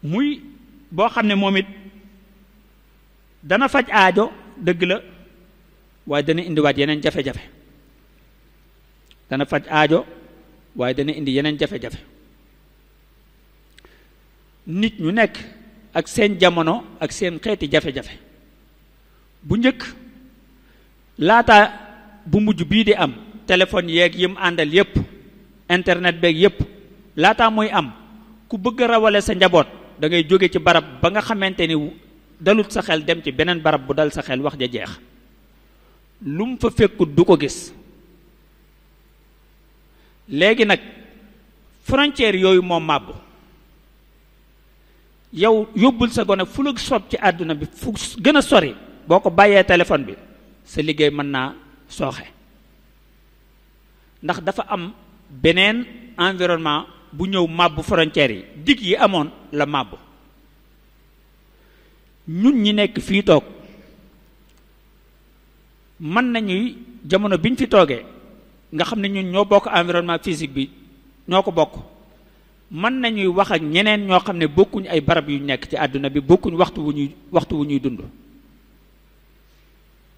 muy boo xam ne moom it dana faj aajo dëgg la waaye dana indiwaat yeneen jafe-jafe dana faj aajo waaye dana indi yeneen jafe-jafe nit ñu nekk ak seen jamono ak seen xeeti jafe-jafe bu njëkk laata bu mujj bii di am téléphone yeeg yim àndal yépp internet beeg yépp laata muy am ku bëgg a rawale sa njaboot da ngay jóge ci barab ba nga xamante ni dalut sa xel dem ci beneen barab bu dal sa xel wax ja jeex lu mu fa fekkut du ko gis. léegi nag frontière yooyu moom màbbu yow yóbbul sa gone fu la soob ci àdduna bi fu gën a sori boo ko bàyyee téléphone bi sa liggéey mën naa sooxe ndax dafa am beneen environnement bu ñëw màbbu frontières yi dig yi amoon la màbbu. ñun ñi nekk fii toog mën nañuy jamono biñ fi toogee nga xam ne ñun ñoo bokk environnement physique bi ñoo ko bokk mën nañuy wax ak ñeneen ñoo xam ne bokkuñ ay barab yu nekk ci àdduna bi bokkuñ waxtu wu ñuy dund.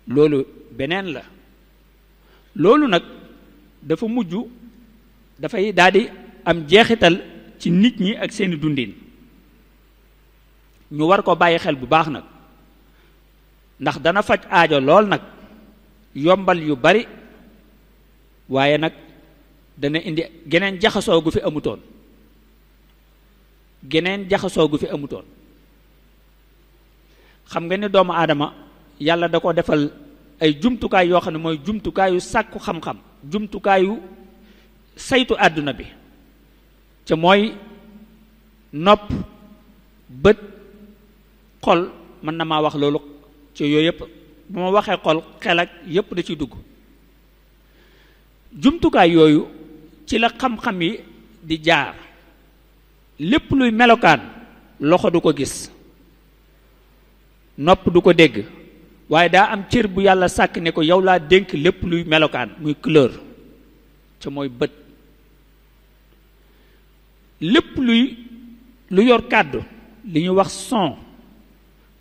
loolu beneen la loolu nag dafa mujj dafay daldi am jeexital ci nit ñi ak seeni dundin ñu war ko bàyyi xel bu baax nag ndax dana faj aajo lool nag yombal yu bari waaye nag dana indi geneen jaxasoo gu fi amutoon xam nga ni doomu aadama yàlla da ko defal ay jumtukaay yoo xam ne mooy jumtukaayu sàkku xam-xam jumtukaayu saytu àdduna bi ca mooy nopp bët xol mën na maa wax loolu ci yooyu yëpp bu ma waxee xol xel ak yëpp da ciy dugg jumtukaay yooyu ci la xam-xam yi di jaar lépp luy melokaan loxo du ko gis nopp du ko dégg waaye daa am cër bu yàlla sàkk ne ko yow laa dénk lépp luy melokaan muy couleur ca mooy bët lépp lu yor kàddu li ñuy wax son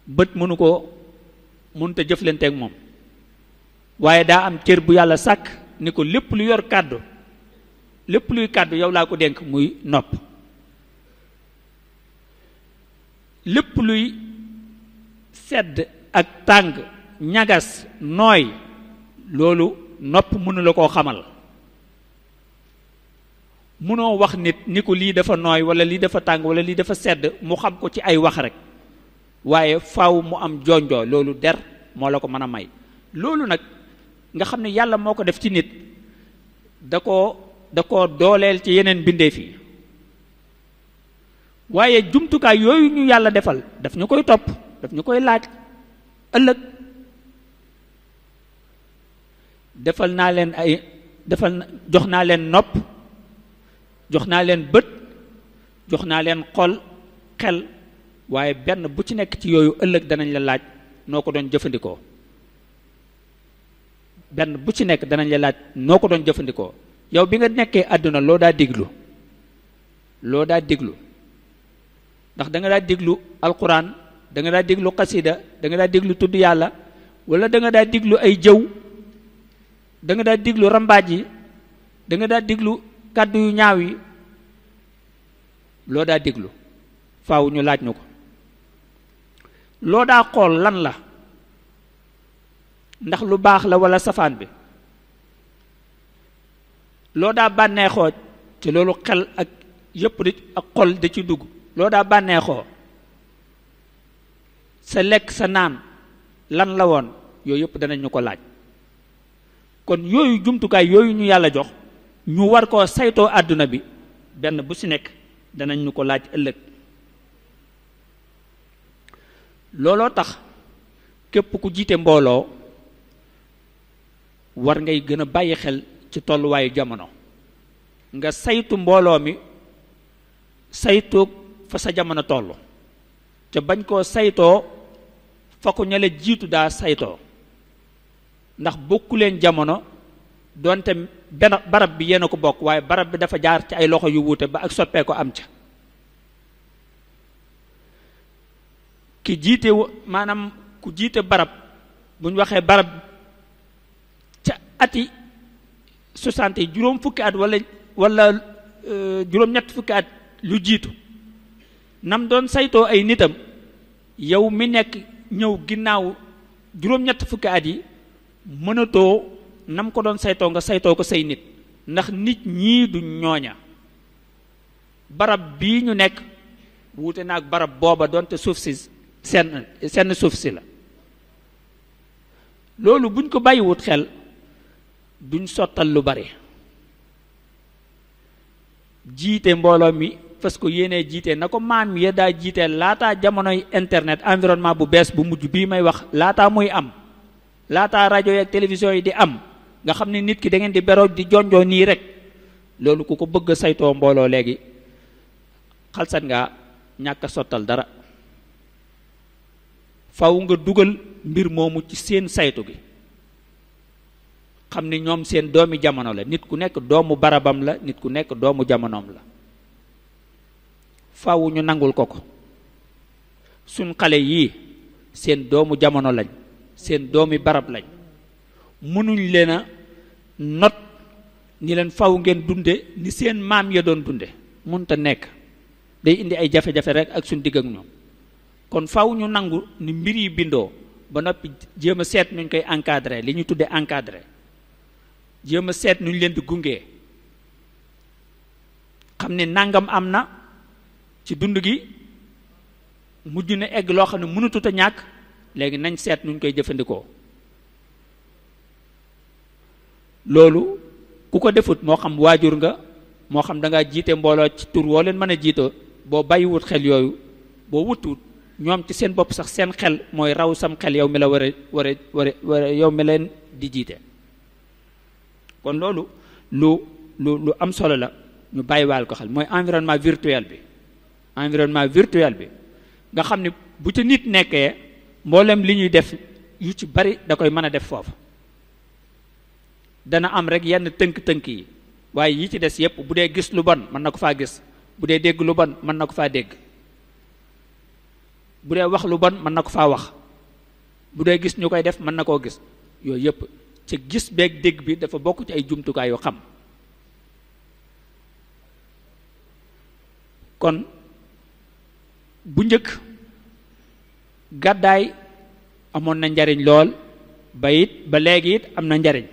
bët mënut a jëflante ak moom waaye daa am cër bu yàlla sàkk ni ko lépp lu yor kàddu lépp luy kàddu yow laa ko dénk muy nopp lépp luy sedd ak tàng ñagas nooy loolu nopp mënu la koo xamal mënoo wax nit ni ko lii dafa nooy wala lii dafa tàng wala lii dafa sedd mu xam ko ci ay wax rek waaye faaw mu am jonjoo loolu der moo la ko mën a may loolu nag nga xam ne yàlla moo ko def ci nit da koo dooleel ci yeneen bindeef yi waaye jumtukaay yooyu ñu yàlla defal daf ñu koy topp daf ñu koy laaj ëllëg jox naa leen nopp jox naa leen bët jox naa leen xol xel waaye benn bu ci nekk ci yooyu ëllëg danañ la laaj noo ko doon jëfandikoo benn bu ci nekk danañ la laaj noo ko doon jëfandikoo yow bi nga nekkee àdduna loo daa déglu ndax da nga daa déglu alquran da nga daa déglu xasida da nga daa déglu tudd yàlla wala da nga daa déglu ay jëw da nga daa déglu rambaaj yi da nga daa déglu kàddu yu ñaaw yi loo daa déglu faaw ñu laaj ñu ko loo daa xool lan la ndax lu baax la wala safaan bi loo daa bànneexoo te loolu xel ak yépp di ak xol da ci dugg loo daa bànneexoo sa lekk sa naan lan la woon yooyu yëpp danañ ñu ko laaj kon yooyu jumtukaay yooyu ñu yàlla jox ñu war koo saytoo àdduna bi benn bu ci nekk danañ ñu ko laaj ëllëg looloo tax képp ku jiite mbooloo war ngay gën a bàyyi xel ci tolluwaayu jamono nga saytu mbooloo mi saytu fa sa jamono toll te bañ koo saytoo fa ko ña la jiitu daa saytoo ndax bokku leen jamono doonte benn barab bi yéen a ko bokk waaye barab bi dafa jaar ci ay loxo yu wuute ba ak soppee ko am ca ki jiite maanaam ku jiite barab bu ñu waxee barab ca ati 60 juróom fukki at wala juróom ñett fukki at lu jiitu nam doon saytoo ay nitam yow mi nekk ñëw ginnaaw juróom ñett fukki at yi mënatoo nam ko doon saytoo nga saytoo ko say nit ndax nit ñii du ñooña barab bii ñu nekk wuute na ak barab booba doonte suuf si seen suuf si la. loolu buñ ko bàyyiwut xel duñ sottal lu bari. jiite mbooloo mi parce que yéenee jiite na ko maam ya daa jiite laataa jamonoy internet environnement bu bees bu mujj bii may wax laataa muy am, laataa rajo yi ak télévision yi di am, nga xam ne nit ki da ngeen di beroo di jonjoo nii rek. loolu ku ko bëgg a saytoo mbooloo léegi xalsat nga ñàkk a sottal dara. faw nga dugal mbir moomu ci seen saytu gi, xam ni ñoom seen doomi jamono la. nit ku nekk doomu barabam la, nit ku nekk doomu jamonoom la. faw ñu nangul ko ko. suñ xale yii seen doomu jamono lañ, seen doomi barab lañ. mënuñ leen a not ni leen faw ngeen dunde ni seen maam ya doon dunde, mënta nekk. day indi ay jafe-jafe rek ak suñ digg ak ñoom. kon faw ñu nangu ni mbir yi bindoo ba noppi jéem a seet nuñ koy encadré, li ñu tuddee encadré. jéem a seet nuñ leen di gungee, xam ne nangam am na ci dund gi, mujj na egg loo xam ne mënatut a ñàkk, léegi nañ seet nuñ koy jëfandikoo. loolu ku ko defut, moo xam waajur nga, moo xam da ngaa jiite mbooloo ci tur woo leen mën a jiitoo, boo bàyyiwut xel yooyu, boo wutut ñoom ci seen bopp sax seen xel mooy raw sam xel yow mi la war a yow mi leen di jiite. kon loolu lu am solo la, ñu bàyyiwaal ko xel. mooy environnement virtuel bi. environnement virtuel bi nga xam ne bu ca nit nekkee mboolem li ñuy def yu ci bari da koy mën a def foofu. dana am rek yenn tënk-tënk yi, waaye yi ci des yépp bu dee gis lu bon mën na ko faa gis, bu dee dégg lu bon mën na ko faa dégg, bu dee wax lu bon mën na ko faa wax, bu dee gis ñu koy def mën na koo gis. yooyu yépp ci gis beeg dégg bi dafa bokk ci ay jumtukaay yu xam. kon bu njëkk gàddaay amoon na njariñ lool, ba léegi it am na njariñ.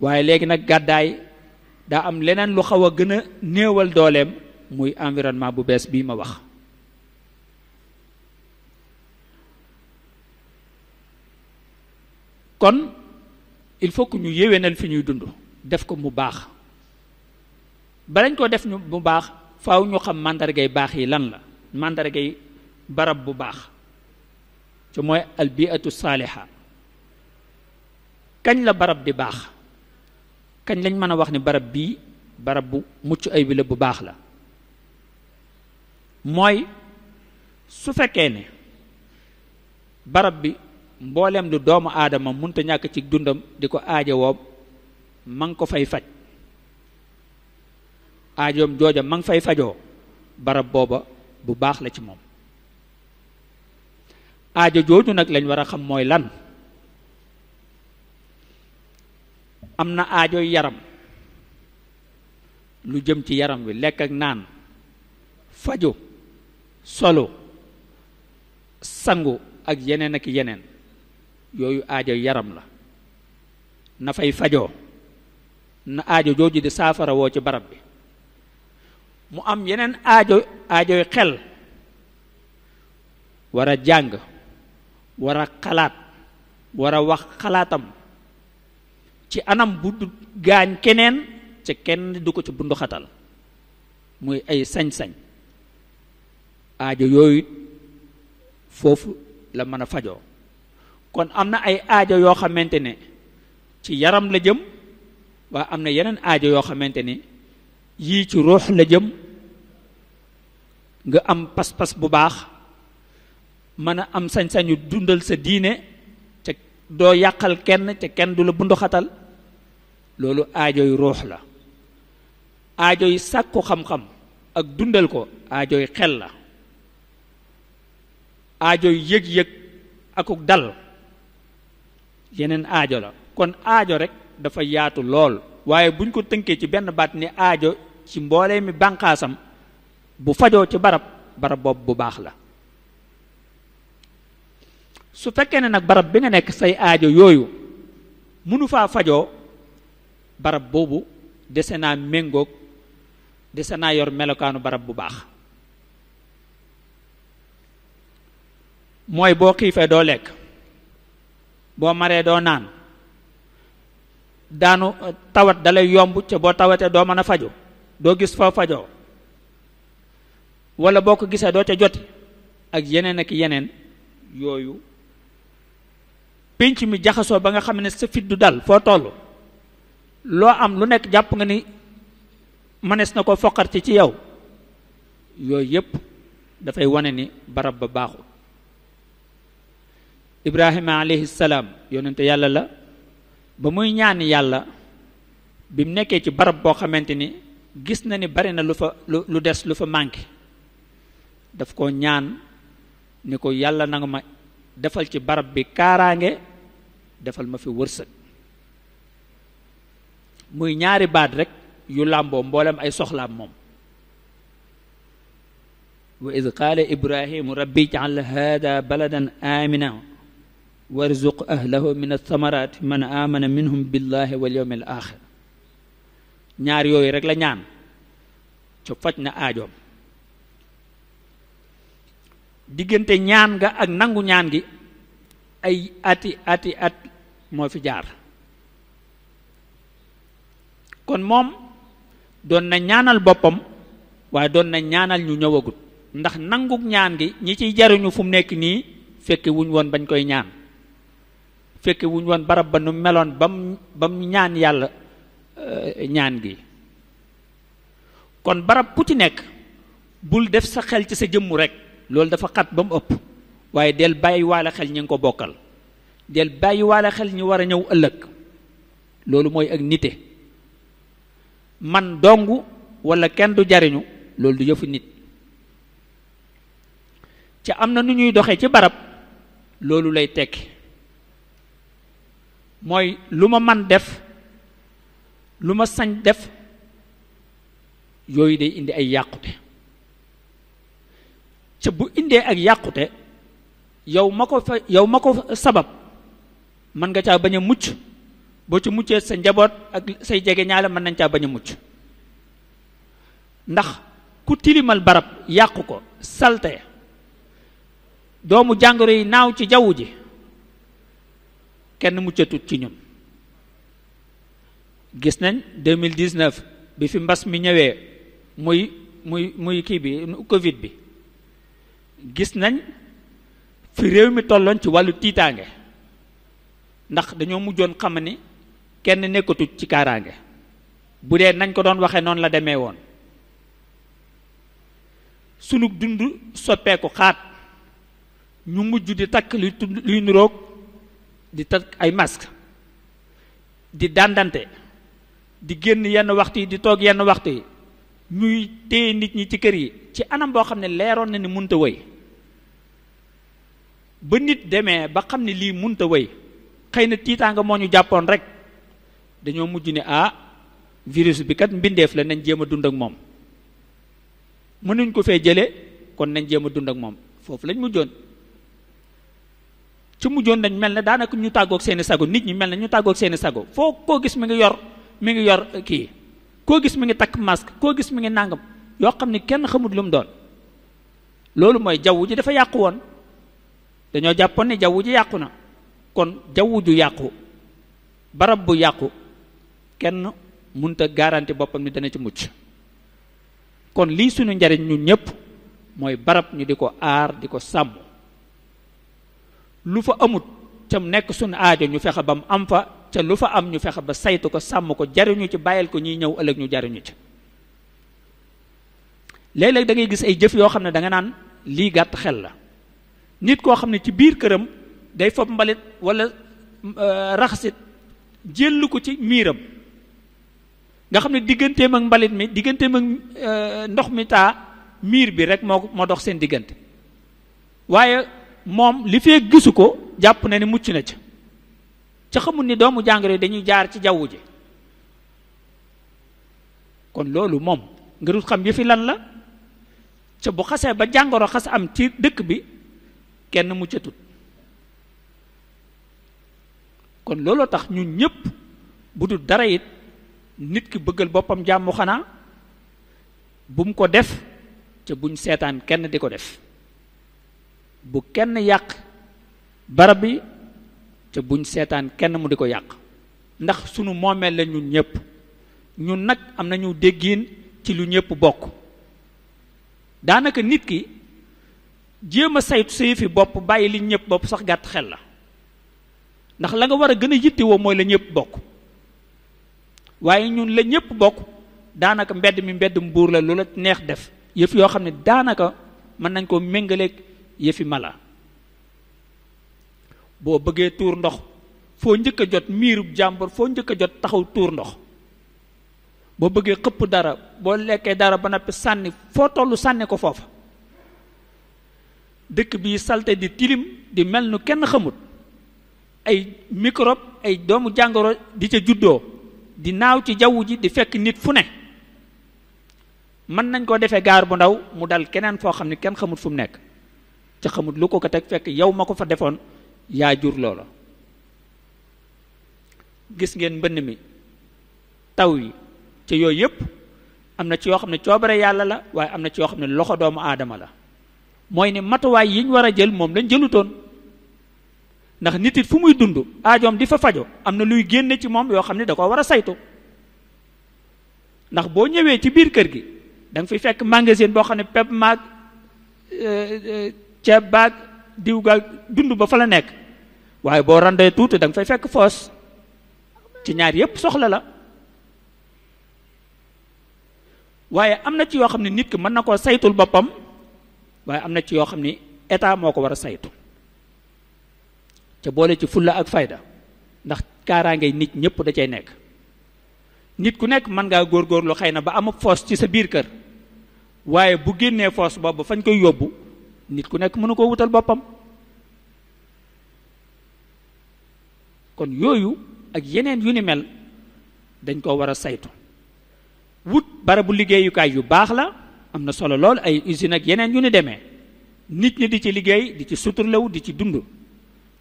waaye léegi nag gàddaay daa am leneen lu xaw a gën a néewal dooleem, muy environnement bu bees bii ma wax. kon il faut que ñu yéwénal fi ñuy dund, def ko mu baax. balañ ko def mu baax faaw ñu xam màndargay baax yi lan la, màndargay barab bu baax ci mooy albiatu saaliha. kañ la barab di baax? kañ lañ mën a wax ni barab bii barab bu mucc ay bi la, bu baax la? mooy su fekkee ne barab bi mbooleem lu doomu aadama munta ñàkk ci dundam di ko aajowoo ma ngi ko fay faj, aajoom jooja ma ngi fay fajoo, barab booba bu baax la ci moom. aajo jooju nag lañ war a xam mooy lan. am na aajoy yaram, lu jëm ci yaram wi, lekk ak naan, faju, solo, sangu ak yeneen ak yeneen. yooyu aajo yaram la, na fay fajoo, na aajo jooju di saafara woo ci barab bi. mu am yeneen aajoy xel, war a jàng, war a xalaat, war a wax xalaatam ci anam bu du gaañ keneen, ca kenn du ko ci bunduxatal, muy ay sañ-sañ. aajo yooyu foofu la mën a fajoo. kon am na ay aajo yoo xamante ne ci yaram la jëm, waaye am na yeneen aajo yoo xamante ne yii ci ruux la jëm. nga am pas-pas bu baax, mën a am sañ-sañu dundal sa diine, ca doo yàqal kenn, ca kenn du la bunduxatal. loolu aajoy ruux la. aajoy sàkku xam-xam ak dundal ko aajoy xel la. aajoy yëg-yëg akuk dal yeneen aajo la. kon aajo rek dafa yaatu lool, waaye buñ ko tënkee ci benn baat ni aajo ci mboolee mi bànqaasam, bu fajoo ci barab boobu bu baax la. su fekkee ne nag barab bi nga nekk say aajo yooyu mënu faa fajoo, barab boobu dese naa méngoog, dese naa yor melokaanu barab bu baax. mooy boo xiifee doo lekk, boo maree doo naan, daanu tawat dalay yomb ca boo tawatee doo mën a faju, doo gis foo fajoo, wala boo ko gisee doo ca joti ak yeneen ak yeneen. yooyu pénc mi jaxasoo ba nga xam ne sa fit du dal foo toll, loo am lu nekk jàpp nga ni mënees na ko foqar ci yow, yooyu yépp dafay wane ni barab ba baaxul. Ibrahima alayhi salaam yonente yàlla la, ba muy ñaan yàlla bi mu nekkee ci barab boo xamante ni gis na ni bari na lu des lu fa manqué, daf ko ñaan ni ko yàlla na nga ma defal ci barab bi kaaraange, defal ma fi wërsëg. muy ñaari baat rek yu làmboo mboolem ay soxlaam moom. wa id qaala ibrahimu rabbi ij'al hada baladan amina warzuq ahlahu min athamarati man amana minhum billahi wal yawmil axir. ñaar yooyu rek la ñaan ca faj na aajoom. diggante ñaan nga ak nangu ñaan gi ay ati at moo fi jaar. kon moom doon na ñaanal boppam waaye doon na ñaanal ñu ñëwagut, ndax nangu ñaan gi ñi ciy jariñu fu mu nekk nii fekke wuñ woon bañ koy ñaan, fekke wuñ woon barab ba nu meloon bam ñaan yàlla ñaan gi. kon barab bu ci nekk bul def sa xel ci sa jëmmu rek, loolu dafa xat ba mu ëpp, waaye del bàyyi waale xel ñi nga ko bokkal, del bàyyi waale xel ñi war a ñëw ëllëg. loolu mooy ak nite. man dong wala kenn du jariñu, loolu du yëfu nit. ca am na nu ñuy doxee ci barab, loolu lay tekki mooy lu ma man def, lu ma sañ def, yooyu day indi ay yàqute. ca bu indee ak yàqute, yow ma ko sabab mën nga caa bañ a mucc, boo ci muccee sa njaboot ak say jege ñaale mën nañ caa bañ a mucc. ndax ku tilimal barab yàqu ko salte, doomu jàngoro yi naaw ci jaww ji, kenn muccatut ci ñun. gis nañ 2019 bi fi mbas mi ñëwee muy kii bi Covid bi, gis nañ fi réew mi tolloon ci wàllu tiitaange, ndax dañoo mujjoon xam ni kenn nekkatut ci kaaraange. bu dee nañ ko doon waxee noonu la demee woon. sunu dund soppeeku xaat, ñu mujj di takk luy nuroog di takk ay masque, di dàndante, di génn yenn waxtu yi, di toog yenn waxtu yi, ñuy téye nit ñi ci kër yi ci anam boo xam ne leeroon na ni munta wëy. ba nit demee ba xam ne lii munta wëy, xëy na tiitaanga moo ñu jàppoon rek, dañoo mujj ne virus bi kat mbindeef la, nañ jéem a dund ak moom. mënuñ ko fee jëlee, kon nañ jéem a dund ak moom. foofu lañ mujjoon. ci mujjoon dañ mel ne daanaka ñu tàggoog seeni sago, nit ñi mel ne ñu tàggoog seeni sago. foo koo gis mi ngi yor kii, koo gis mi ngi takk masque, koo gis mi ngi nàngam, yoo xam ne kenn xamut lu mu doon. loolu mooy jaww ji dafa yàqu woon. dañoo jàppoon ne jaww ji yàqu na. kon jaww ju yàqu, barab bu yàqu, kenn munta garanti boppam ni dana ci mucc. kon lii suñu njariñ ñun ñëpp mooy barab ñu di ko aar, di ko sàmm. lu fa amut ca nekk suñu aajo ñu fexe ba mu am fa, ca lu fa am ñu fexe ba saytu ko, sàmm ko, jariñu ci, bàyyil ko ñiy ñëw ëllëg ñu jariñu ci. léeg-léeg da ngay gis ay jëf yoo xam ne da nga naan lii gàtt xel la. nit koo xam ne ci biir këram day fob mbalit wala raxasit jël ko ci miiram, nga xam ne digganteem ak mbalit mi, digganteem ak ndox mi taa, miir bi rek moo dox seen diggante. waaye moom li fee gisu ko jàpp na ni mucc na ca xamul ni doomu jàngoro yi dañuy jaar ci jaww ji. kon loolu moom nga dul xam yëfi lan la. ca bu xasee ba jàngoro xas am ci dëkk bi, kenn muccatut. kon looloo tax ñun ñëpp bu dul dara it nit ki bëggal boppam jàmm xanaa bu mu ko def ca buñ seetaan kenn di ko def. bu kenn yàq barab bi te buñ seetaan kenn mu di ko yàq ndax sunu moomeel la ñun ñëpp ñun nag am nañu déggiin ci lu ñëpp bokk daanaka nit ki jéem a saytu sa yëfi bopp bàyyi li ñëpp bopp sax gàtt xel la ndax la nga war a gën a yittewoo mooy la ñëpp bokk waaye ñun la ñëpp bokk daanaka mbedd mi mbedd mbuur la lu la neex def yëf yoo xam ne daanaka mën nañ koo méngaleeg yëfi mala boo bëggee tuur ndox foo njëkk a jot miirub jàmbur foo njëkk a jot taxaw tuur ndox boo bëggee xëpp dara boo lekkee dara ba noppi sànni foo tollu sànni ko foofa dëkk bii salte di tilim di mel nu kenn xamut ay microbe ay doomu jàngoro di ca juddoo di naaw ci jaww ji di fekk nit fu ne mën nañ ko defee gaar bu ndaw mu dal keneen foo xam ne kenn xamut fu mu nekk ca xamut lu ko teg fekk yow ma ko fa defoon yaa jur loola gis ngeen mbënn mi taw yi ci yooyu yëpp am na ci yoo xam ne coobare yàlla la waaye am na ci yoo xam ne loxo doomu aadama la mooy ne matuwaay yi ñu war a jël moom lañ jëlutoon ndax nit it fu muy dund aajoom di fa fajo am na luy génne ci moom yoo xam ne da ko war a saytu ndax boo ñëwee ci biir kër gi da nga fiy fekk magasin boo xam ne pepp maag ceeb baag diw gaag dund ba fa la nekk waaye boo randee tuuti da nga fay fekk foos ci ñaar yépp soxla la waaye am na ci yoo xam ne nit ki mën na koo saytul boppam waaye am na ci yoo xam ne état moo ko war a saytu ca boole ci fulla ak fayda ndax kaaraange nit ñëpp da cay nekk nit ku nekk mën ngaa góorgóorlu xëy na ba amub foos ci sa biir kër waaye bu génnee foos boobu fañ koy yóbbu nit ku nekk mënu koo wutal boppam kon yooyu ak yeneen yu ni mel dañ koo war a saytu wut barabu liggéeyukaay yu baax la am na solo lool ay usine ak yeneen yu ni demee nit ñi di ci liggéey di ci suturlewu di ci dund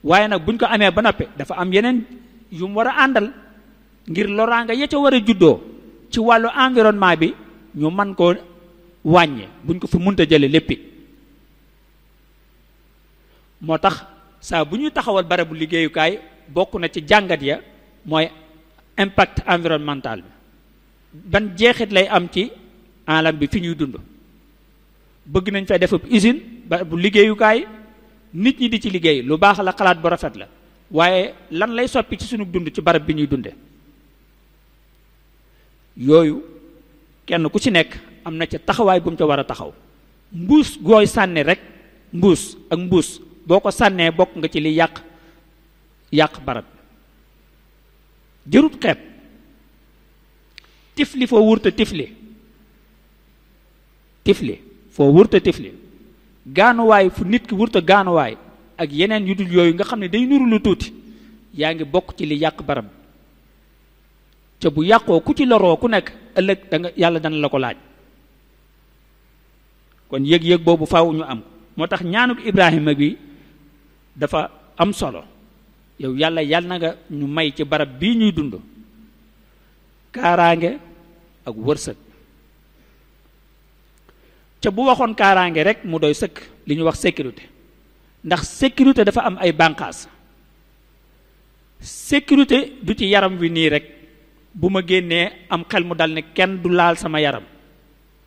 waaye nag buñ ko amee ba noppi dafa am yeneen yu mu war a àndal ngir loraanga ya ca war a juddoo ci wàllu environnement bi ñu man koo wàññe buñ ko fi munta jële léppi moo tax saa bu ñuy taxawal barabu liggéeyukaay bokk na ci jàngat ya mooy impact environnemental bi ban jeexit lay am ci alam bi fi ñuy dund bëgg nañ fay def usine barabu liggéeyukaay nit ñi di ci liggéey lu baax la xalaat bu rafet la waaye lan lay soppi ci sunu dund ci barab bi ñuy dunde yooyu kenn ku ci nekk am na ca taxawaay bu mu ca war a taxaw mbuus gooy sànni rek mbuus ak mbuus boo ko sànnee bokk nga ci li yàq barab jërut xeeb tifli foo wurta tifli foo wurta tifli gaanuwaay fu nit ki wurta gaanuwaay ak yeneen yu dul yooyu nga xam ne day nuru lu tuuti yaa ngi bokk ci li yàq barab te bu yàqoo ku ci loroo ku nekk ëllëg yàlla dana la ko laaj kon yëg-yëg boobu faaw ñu am moo tax ñaanuk Ibrahima bi dafa am solo yow yàlla na nga ñu may ci barab bii ñuy dund kaaraange ak wërsëg ca bu waxoon kaaraange rek mu doy sëkk li ñu wax sécurité ndax sécurité dafa am ay bànqaas sécurité du ci yaram wi nii rek bu ma génnee am xel mu dal ne kenn du laal sama yaram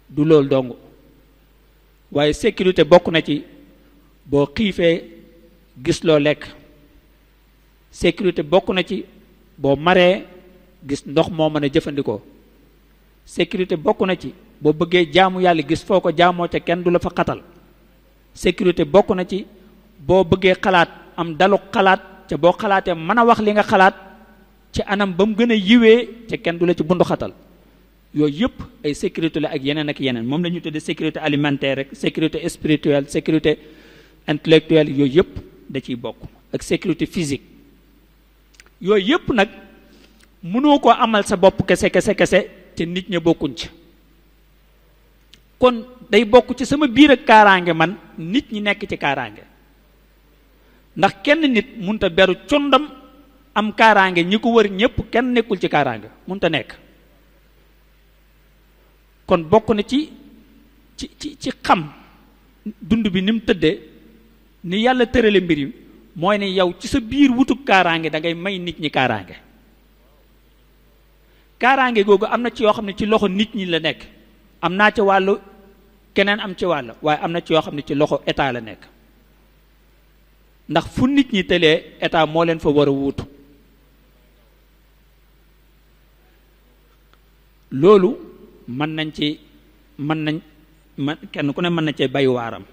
du loolu dong waaye sécurité bokk na ci boo xiifee gis loo lekk sécurité bokk na ci boo maree gis ndox moo mën a jëfandikoo sécurité bokk na ci boo bëggee jaamu yàlla gis foo ko jaamoo ca kenn du la fa xatal sécurité bokk na ci boo bëggee xalaat am dalu xalaat ca boo xalaatee mën a wax li nga xalaat ci anam ba mu gën a yiwee ca kenn du la ci bundu xatal yooyu yëpp ay sécurité la ak yeneen moom la ñu tuddee sécurité alimentaire rek sécurité spirituelle sécurité intellectuelle yooyu yëpp da ciy bokk ak sécurité physique yooyu yëpp nag mënoo koo amal sa bopp kese te nit ña bokkuñ ci kon day bokk ci sama biir ak kaaraange man nit ñi nekk ci kaaraange ndax kenn nit munta beru condam am kaaraange ñi ko wër ñëpp kenn nekkul ci kaaraange munta nekk kon bokk na ci xam dund bi ni mu tëddee ni yàlla tërale mbir yi mooy ne yow ci sa biir wutub kaaraange da ngay may nit ñi kaaraange. kaaraange googu am na ci yoo xam ne ci loxo nit ñi la nekk, am naa ci wàllu keneen am ci wàll, waaye am na ci yoo xam ne ci loxo état la nekk. ndax fu nit ñi tëlee état moo leen fa war a wuutu. loolu mën kenn ku ne mën na cee bay waaram.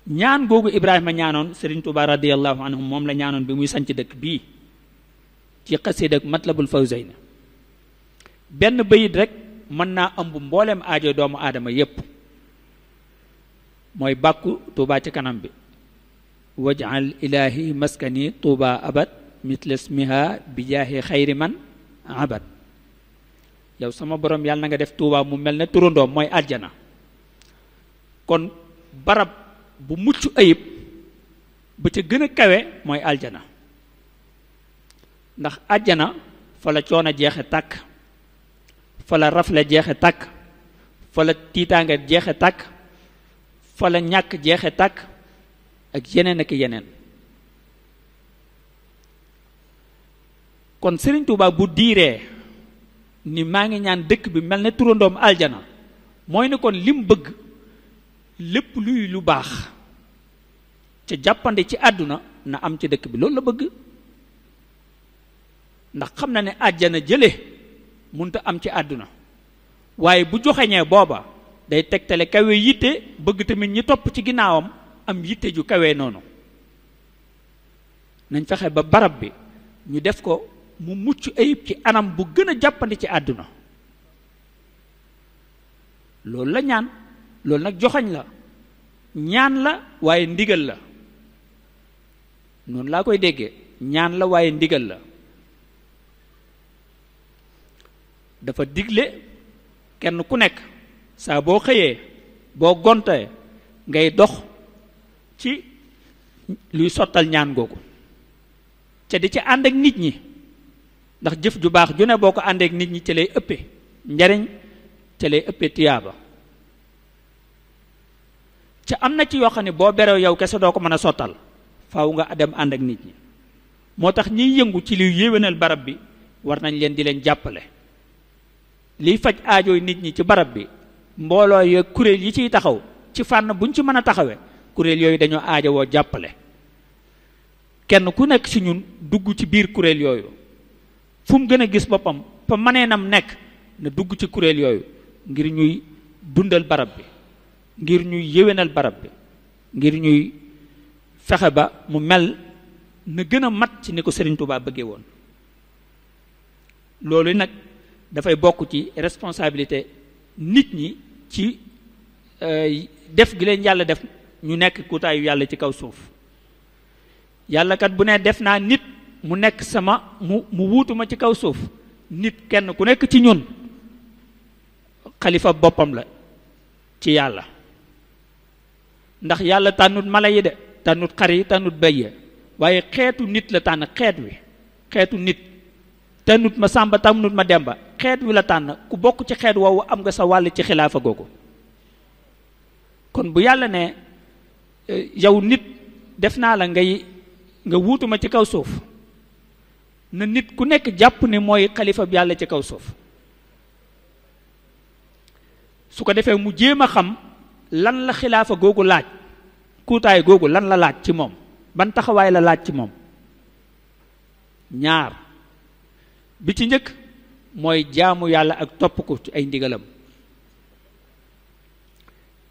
ñaan googu Ibrahima ñaanoon Serigne Touba radiyallahu anhu moom la ñaanoon bi muy sanc dëkk bii ci xasida ak Matlabul Fawzayni. benn bayit rek mën naa ëmb mbooleem aajo doomu aadama yépp, mooy bàkku Touba ci kanam bi. waj'al ilahi maskani Touba abad mitla ismiha bi jaahi xayri man abad. yow sama borom yàlla na nga def Touba mu mel ne turandoom mooy aljana. kon barab bu mucc ayib ba ca gën a kawe mooy aljana, ndax aljana fa la coono jeexe tàkk, fa la rafle jeexe tàkk, fa la tiitaange jeexe tàkk, fa la ñàkk jeexe tàkk ak yeneen ak yeneen. kon Serigne Touba bu diiree ni maa ngi ñaan dëkk bi mel ne turandoom aljana, mooy ne kon lim bëgg lépp luy lu baax ca jàppande ci àdduna na am ci dëkk bi, loolu la bëgg. ndax xam na ne àjjana jële munta am ci àdduna, waaye bu joxeñee booba day tegtale kawe yitte, bëgg tamit ñi topp ci ginnaawam am yitte ju kawe noonu. nañ fexe ba barab bi ñu def ko mu mucc ayib ci anam bu gën a jàppandi ci àdduna. loolu la ñaan, loolu nag joxoñ la, ñaan la waaye ndigal la. noonu laa koy déggee, ñaan la waaye ndigal la. dafa digle kenn ku nekk saa boo xëyee boo gontee ngay dox ci luy sottal ñaan googu ca di ci ànd ak nit ñi, ndax jëf ju baax ju ne boo ko àndeek nit ñi ci lay ëppe njariñ, ci lay ëppe tiyaaba. ca am na ci yoo xam ne boo berew yow kese doo ko mën a sottal, faaw nga dem ànd ak nit ñi. moo tax ñiy yëngu ci luy yéwénal barab bi war nañ leen di leen jàppale. liy faj aajooy nit ñi ci barab bi, mbooloo yo kuréel yi ciy taxaw ci fànn buñ ci mën a taxawee, kuréel yooyu dañoo aajowoo jàppale. kenn ku nekk ci ñun dugg ci biir kuréel yooyu, fu mu gën a gis boppam fa maneenam nekk na dugg ci kuréel yooyu ngir ñuy dundal barab bi, ngir ñuy yéwénal barab bi, ngir ñuy fexe ba mu mel na gën a mat ci ni ko Serigne Touba bëggee woon. loolu nag dafay bokk ci responsabilité nit ñi ci def gi leen yàlla def ñu nekk kutaayu yàlla ci kaw suuf. yàlla kat bu ne def naa nit mu nekk mu wuutu ma ci kaw suuf, nit kenn ku nekk ci ñun xalifa boppam la ci yàlla. ndax yàlla tànnut mala yi de, tànnut xar yi, tànnut béy yi, waaye xeetu nit la tànn, xeet wi, xeetu nit. tànnut ma sàmba, tànnut ma demba, xeet wi la tànn. ku bokk ci xeet woowu am nga sa wàll ci xilaafa googu. kon bu yàlla ne yow nit def naa la nga wuutu ma ci kaw suuf, na nit ku nekk jàpp ne mooy xalifa bi yàlla ci kaw suuf. su ko defee mu jéem a xam lan la xilaafa googu laaj, kuutaay googu lan la laaj ci moom, ban taxawaay la laaj ci moom. ñaar bi ci njëkk mooy jaamu yàlla ak topp ko ci ay ndigalam.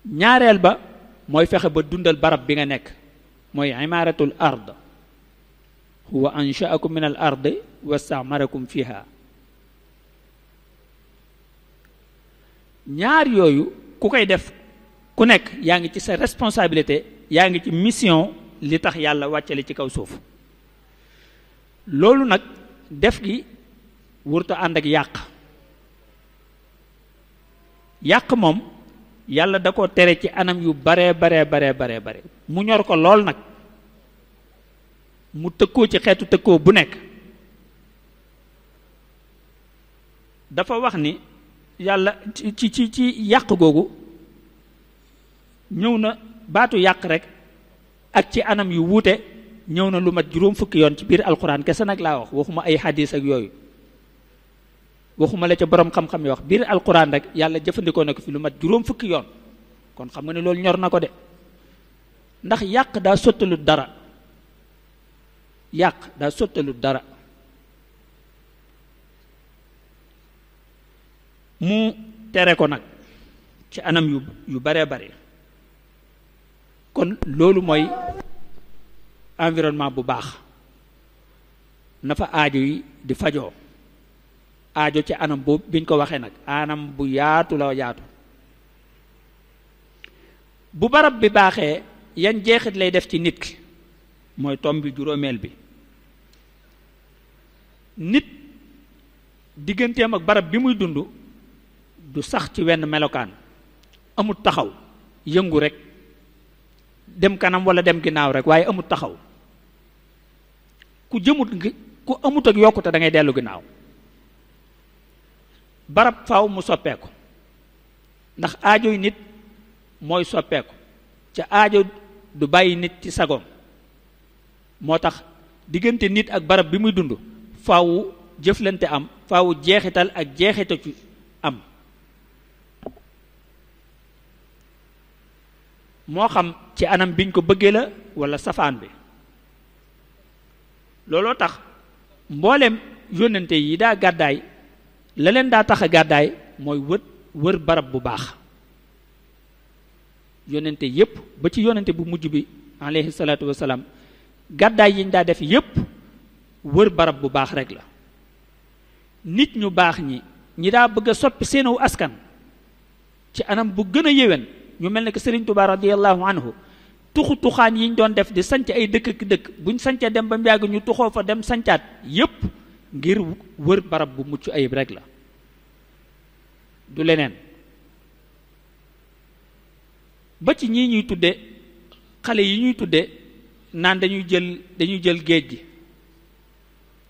ñaareel ba mooy fexe ba dundal barab bi nga nekk, mooy imaaratul ard. huwa anshaakum min al ardi wastamarakum fiha. ñaar yooyu ku koy def ku nekk yaa ngi ci sa responsabilité, yaa ngi ci mission li tax yàlla wàccale ci kaw suuf. loolu nag def gi wurta ànd ak yàq moom yàlla da ko tere ci anam yu bare mu ñor ko lool nag, mu tëkkoo ci xeetu tëkkoo bu nekk. dafa wax ni yàlla ci yàq googu ñëw na baatu yàq rek ak ci anam yu wuute ñëw na lu mat juróom fukki yoon ci biir alquran kese nag laa wax, waxuma ay hadis ak yooyu, waxuma la ca borom xam-xam yi wax, biir alquran rek yàlla jëfandikoo na ko fi lu mat juróom fukki yoon. kon xam nga ne loolu ñor na ko de, ndax yàq daa sottalut dara, yàq daa sottalut dara. mu tere ko nag ci anam yu baree bare. kon loolu mooy environnement bu baax, na fa aajo yi di fajoo, aajo ci anam boobu biñ ko waxee nag anam bu yaatu la yaatu. bu barab bi baaxee yan jeexit lay def ci nit ki, mooy tomb bi juróomeel bi. nit digganteem ak barab bi muy dund du sax ci wenn melokaan, amut taxaw yëngu rek dem kanam wala dem ginnaaw rek, waaye amut taxaw. ku amut ak yokkute da ngay dellu ginnaaw. barab faaw mu soppeeku, ndax aajoy nit mooy soppeeku, ca aajo du bàyyi nit ci sagoom. moo tax diggante nit ak barab bi muy dund faaw jëflante am, faaw jeexital ak jeexita ci am. moo xam ci anam biñ ko bëggee la wala safaan bi. looloo tax mboolem yónnante yi daa gàddaay, la leen daa tax a gàddaay mooy wër barab bu baax. yónnante yépp ba ci yónnante bu mujj bi alayhi salaatu wasalaam, gàddaay yiñ daa def yépp wër barab bu baax rek la. nit ñu baax ñi daa bëgg a soppi seenu askan ci anam bu gën a yéwén, ñu mel ne que Sëriñ Tuubaa radiyallahu anhu, tuxaan yiñ doon def di sanc ay dëkk ki dëkk, buñ sancee dem ba mu yàgg ñu tuxoo fa dem sancaat, yépp ngir wër barab bu mucc ayib rek la, du leneen. ba ci ñii ñuy tudde xale yi ñuy tudde naan dañuy jël géej gi,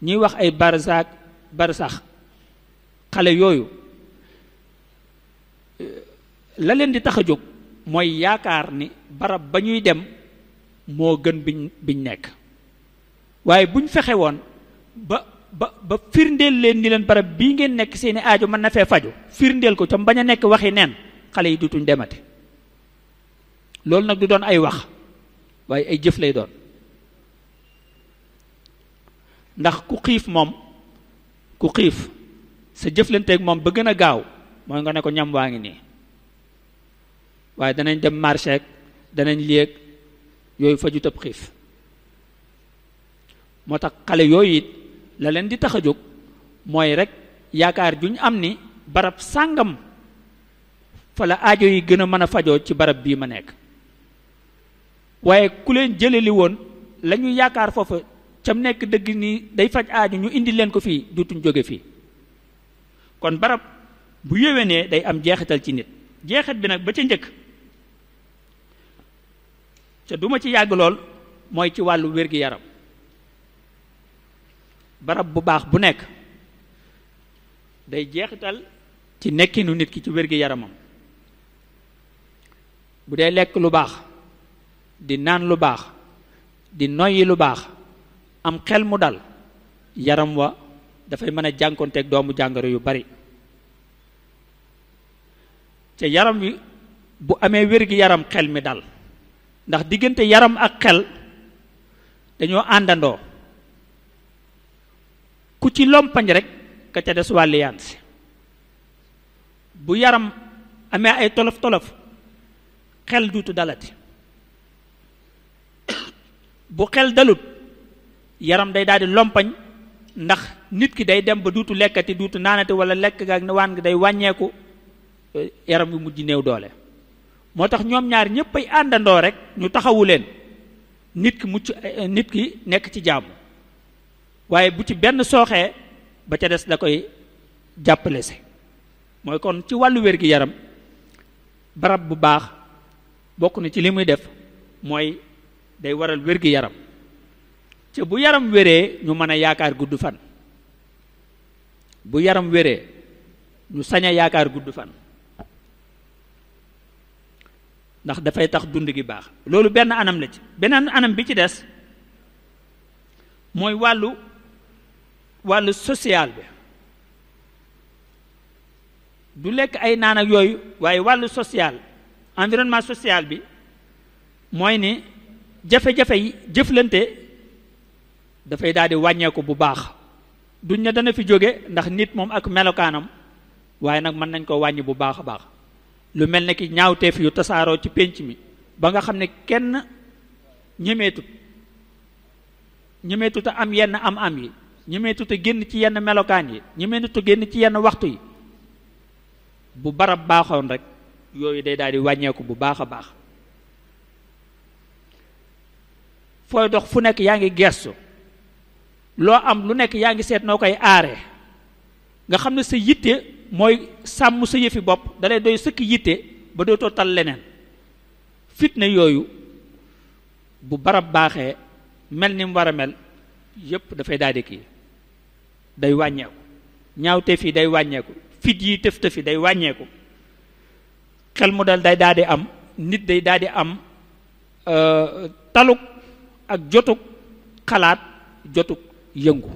ñuy wax ay barsax, xale yooyu la leen di tax a jóg mooy yaakaar ni barab ba ñuy dem moo gën biñ nekk. waaye buñ fexe woon ba firndeel leen ni leen barab bii ngeen nekk seeni aajo mën na fee faju, firndeel ko tam bañ a nekk waxi neen, xale yi dutuñ demati. loolu nag du doon ay wax, waaye ay jëf lay doon. ndax ku xiif sa jëflanteeg moom ba gën a gaaw mooy nga ne ko ñam waa ngi nii, waaye danañ dem marché ak danañ léeg yooyu faju tëb xiif. moo tax xale yooyu it la leen di tax a jóg mooy rek yaakaar juñ am ni barab sàngam fa la aajo yi gën a mën a fajoo ci barab bii ma nekk. waaye ku leen jëleli woon la ñu yaakaar foofa cam nekk dëgg ni day faj aajo ñu indi leen ko fii, dutuñ jóge fii. kon barab bu yéwénee day am jeexital ci nit. jeexit bi nag ba ca njëkk ca duma ci yàgg lool mooy ci wàllu wér-gi-yaram. barab bu baax bu nekk day jeexital ci nekkinu nit ki ci wér-gi-yaramam. bu dee lekk lu baax, di naan lu baax, di noyyi lu baax, am xel mu dal, yaram wa dafay mën a jànkonteeg doomu jàngoro yu bari. ca yaram wi bu amee wér-gi-yaram xel mi dal, ndax diggante yaram ak xel dañoo àndandoo. ku ci lompañ rek ka ca des wàlliyaan si. bu yaram amee ay tolof-tolof xel duutu dalati. bu xel dalut yaram day daal di lompañ, ndax nit ki day dem ba duutu lekkati, duutu naanati, wala lekk gaag ne waan gi day wàññeeku, yaram wi mujj néew doole. moo tax ñoom ñaar ñépp ay àndandoo rek ñu taxawu leen, nit ki nekk ci jàmm. waaye bu ci benn sooxee ba ca des da koy jàppale si. mooy kon ci wàllu wér-gi-yaram barab bu baax bokk na ci li muy def mooy day waral wér-gi-yaram. ca bu yaram wéree ñu mën a yaakaar gudd fan. bu yaram wéree ñu sañ a yaakaar gudd fan. ndax dafay tax dund gi baax. loolu benn anam la ci. beneen anam bi ci des mooy wàllu social bi, du lekk ay naan ak yooyu, waaye wàllu social, environnement social bi mooy ni jafe-jafe yi jëflante dafay daal di wàññeeku bu baax. duñ ne dana fi jóge ndax nit moom ak melokaanam, waaye nag mën nañ ko wàññi bu baax a baax. lu mel ne ki ñaawteef yu tasaaroo ci pénc mi ba nga xam ne kenn ñemeetut a am yenn am yi, ñemeetut a génn ci yenn melokaan yi, ñemeetut a génn ci yenn waxtu yi. bu barab baaxoon rek yooyu day daal di wàññeeku bu baax a baax. fooy dox fu nekk yaa ngi gestu, loo am lu nekk yaa ngi seet noo koy aaree, nga xam ne sa yitte mooy sàmm sa yëfi bopp, dalay doy sëkk yitte ba dootoo tal leneen. fitna yooyu bu barab baaxee mel ni mu war a mel yépp dafay daal di kii, day wàññeeku. ñaawteef yi day wàññeeku, fit yi tëf-tëf yi day wàññeeku, xel mu dal day daal di am, nit day daal di am taluk ak jotug xalaat, jotug yëngu,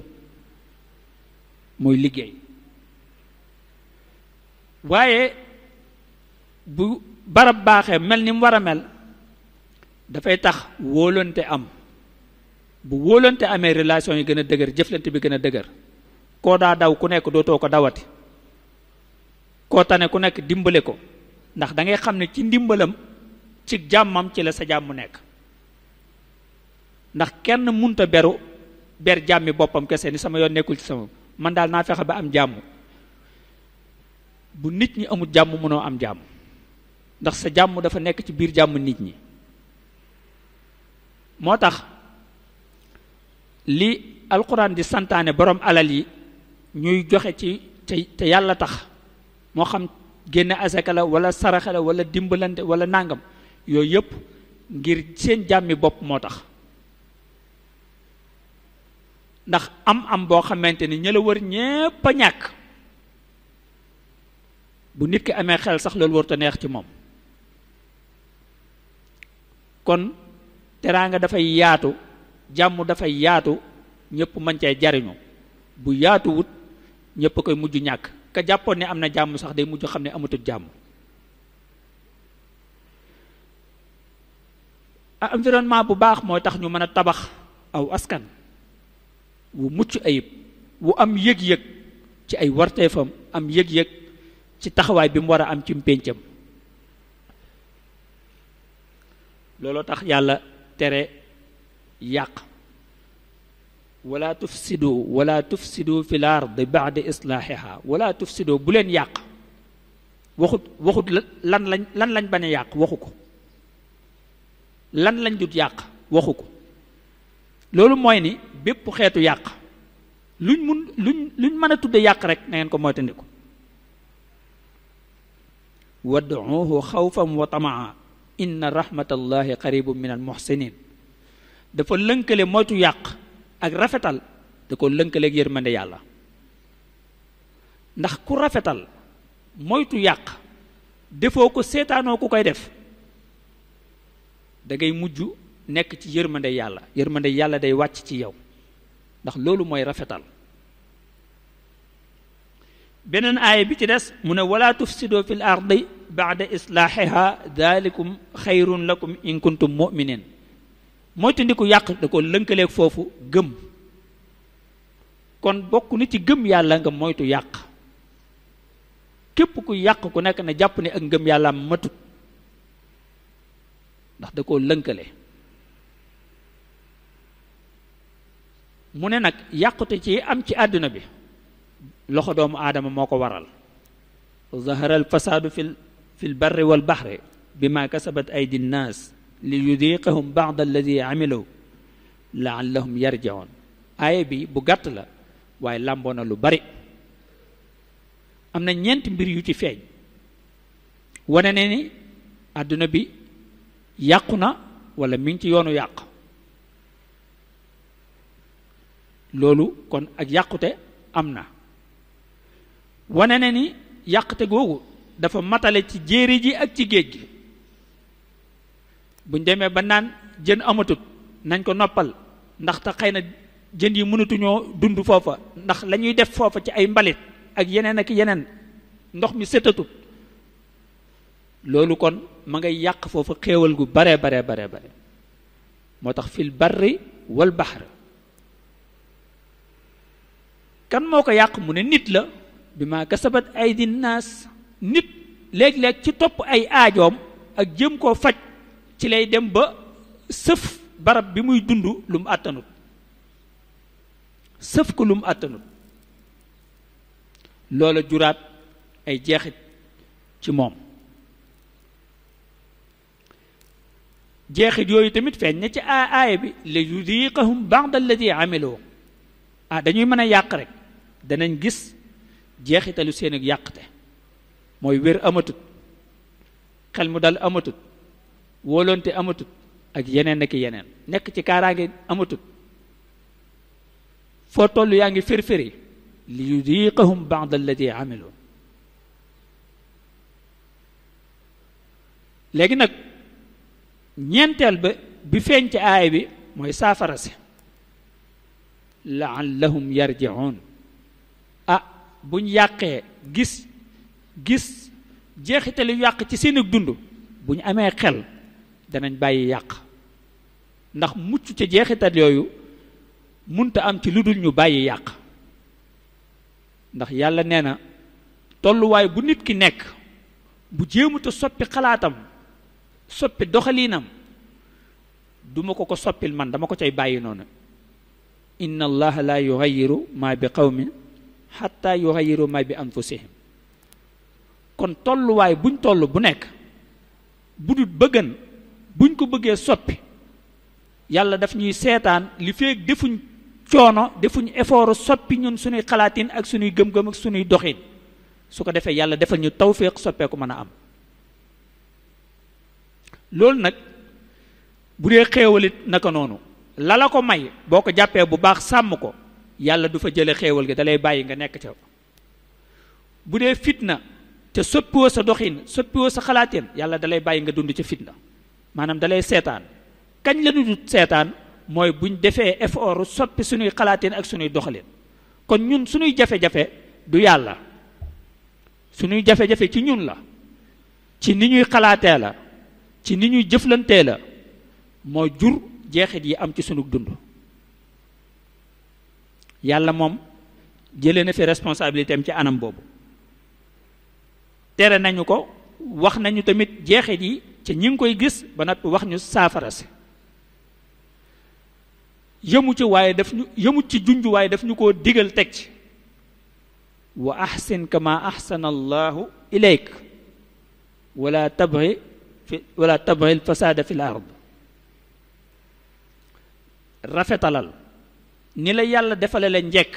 muy liggéey. waaye bu barab baaxee mel ni mu war a mel dafay tax wóolante am. bu wóolante amee relation yi gën a dëgër, jëflante bi gën a dëgër. koo daa daw ku nekk dootoo ko dawati, koo tane ku nekk dimbale ko, ndax da ngay xam ne ci ndimbalam ci jàmmam ci la sa jàmm nekk. ndax kenn munta ber jàmmi boppam kese ni sama yoon nekkul ci sama, man daal naa fexe ba am jàmm. bu nit ñi amul jàmm mënoo am jàmm, ndax sa jàmm dafa nekk ci biir jàmm nit ñi. moo tax li alquran di santaane borom alal yi ñuy joxe ci te yàlla tax, moo xam génne asaka la wala saraxe la wala dimbalante wala nàngam, yooyu yëpp ngir seen jàmmi bopp moo tax. ndax am boo xamante ni ña la wër ñépp a ñàkk, bu nit ki amee xel sax loolu warut a neex ci moom. kon teraanga dafay yaatu, jàmm dafay yaatu, ñëpp mën cee jariñu. bu yaatuwut ñëpp a koy mujj ñàkk. ka jàppoon ne am na jàmm sax day mujj xam ne amatul jàmm. environnement bu baax mooy tax ñu mën a tabax aw askan wu mucc ayib, wu am yëg-yëg ci ay warteefam, am yëg-yëg ci taxawaay bi mu war a am ci péncam. looloo tax yàlla tere yàq. wala tufsidu fil ardi ba'da islaahiha, wala tufsidu, bu leen yàq. waxut lan lañ bañ a yàq, waxu ko. lan lañ dut yàq, waxu ko. loolu mooy ni bépp xeetu yàq luñ mën a tudde yàq rek na ngeen ko moytandiku. wad'uuhu xawfan wa tamaa inna rahmatallahi qaribun min al muhsinin. dafa lënkale moytu yàq ak rafetal, da ko lënkaleeg yërmande yàlla. ndax ku rafetal moytu yàq defoo ko, seetaanoo ku koy def, da ngay mujj nekk ci yërmande yàlla. yërmande yàlla day wàcc ci yow, ndax loolu mooy rafetal. beneen aaya bi ci des mu ne wala tufsidu fil ardi ba'da islaahiha dalikum xayrun lakum in kuntum mu'minin. moytu ndiku yàq da ko lënkaleeg foofu gëm. kon bokk ni ci gëm yàlla nga moytu yàq. képp ku yàq ku nekk na jàpp ne ak ngëm yàlla matut, ndax da koo lënkale. mu ne nag yàqute ci am ci àdduna bi loxo doomu aadama moo ko waral. zahara al fasaadu fil barri wal bahri bima kasabat aydi nnaas li yudiqahum ba'da alladi amilu la'allahum yarji'un. aaya bi bu gàtt la waaye làmboo na lu bari. am na ñeenti mbir yu ci feeñ wane ne ni àdduna bi yàqu na wala mi ngi ci yoonu yàq. loolu kon ak yàqute am na. wane ne ni yàqute googu dafa matale ci jéeri ji ak ci géej gi. buñ demee ba naan jën amatut nañ ko noppal ndaxte xëy na jën yi mënatuñoo dund foofa ndax la ñuy def foofa ci ay mbalit ak yeneen ak yeneen ndox mi setatut loolu kon ma ngay yàq foofa xéewal gu bare moo tax fil barri wal bahr kan moo ko yàq mu ne nit la bi ma kasabat aydi naas nit léeg-léeg ci topp ay aajoom ak jëm koo faj ci lay dem ba sëf barab bi muy dund lu mu àttanut sëf ko lu mu àttanut loola juraat ay jeexit ci moom jeexit yooyu tamit feeñ na ci aaya bi la yudiqahum ba'da alladi amiloo dañuy mën a yàq rek danañ gis jeexitalu seen ak yàqte mooy wér amatut xel mu dal amatut wóolonte amatut ak yeneen ak yeneen nekk ci kaaraange amatut foo toll yaa ngi firfiri li yudiqahum ba'da alladi amiloo léegi nag ñeenteel ba bi feeñ ci aaya bi mooy saafara si laallahum yarji'un buñ yàqee gis jeexitalu yàq ci seen dund bu ñu amee xel danañ bàyyi yàq ndax mucc ca jeexital yooyu munta am ci lu dul ñu bàyyi yàq ndax yàlla nee na tolluwaay bu nit ki nekk bu jéemuta soppi xalaatam soppi doxaliinam duma ko soppil man dama ko cay bàyyi noonu inna allaha la yughayyiru ma bi qawmin hatta yughayyiru ma bi anfusihim kon tolluwaay buñ toll bu nekk bu dul bëggan buñ ko bëggee soppi yàlla daf ñuy seetaan li feek defuñ coono defuñ effort soppi ñun suñuy xalaatin ak suñuy gëm-gëm ak suñuy doxin su ko defee yàlla defal ñu tawfiq soppeeku mën a am loolu nag bu dee xéewalit naka noonu la la ko may boo ko jàppee bu baax sàmm ko yàlla du fa jële xéewal gi dalay bàyyi nga nekk ca bu dee fitna te soppiwoo sa doxin soppiwoo sa xalaatin yàlla dalay bàyyi nga dund ca fitna maanaam dalay seetaan kañ la ñu seetaan mooy buñ defee effort soppi suñuy xalaatin ak suñuy doxalin kon ñun suñuy jafe-jafe du yàlla suñuy jafe-jafe ci ñun la ci ni ñuy xalaatee la ci ni ñuy jëflantee la moo jur jeexit yi am ci sunu dund yàlla moom jëlee na fi responsabilité am ci anam boobu tere nañu ko wax nañu tamit jeexit yi ci ñi ngi koy gis ba noppi wax ñu saafara si yëmu ci waaye daf ñu yëmu ci junj waaye daf ñu koo digal teg ci wa ahsin kama ahsana allahu ilayk wala tabghi al fasada fi l ard rafetalal ni la yàlla defale la njekk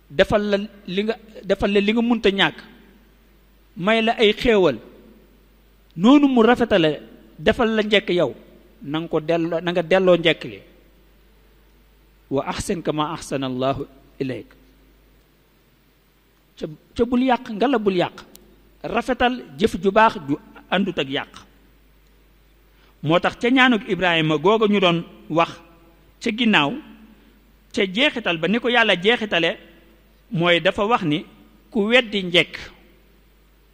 defal la li nga munta ñàkk may la ay xéewal noonu mu rafetale defal la njekk yow na nga ko delloo na nga delloo njekk li wa ahsin kama ahsana allahu ilayk ca bul yàq nga la bul yàq rafetal jëf ju baax ju àndut ak yàq moo tax ca ñaanuk Ibrahima googa ñu doon wax ca ginnaaw ca jeexital ba ni ko yàlla jeexitale mooy dafa wax ni ku weddi njekk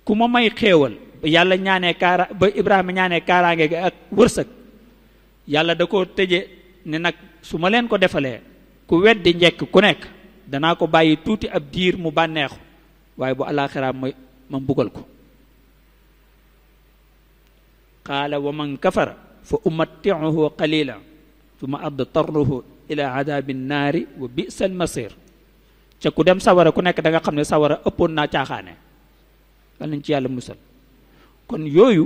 ku ma may xéewal ba yàlla ñaanee ba Ibrahima ñaanee kaaraange gi ak wërsëg yàlla da ko tëje ne nag su ma leen ko defalee ku weddi njekk ku nekk danaa ko bàyyi tuuti ab diir mu bànneexu waaye bu alaaxiraam ma mbugal ko qaala wa man kafara fa umatti'uhu qalila thumma adtarruhu ila adabi nnaari wa bi'sa almasir ca ku dem sawara ku nekk da nga xam ne sawara ëppoon naa caaxaane wal nañ ci yàlla musal kon yooyu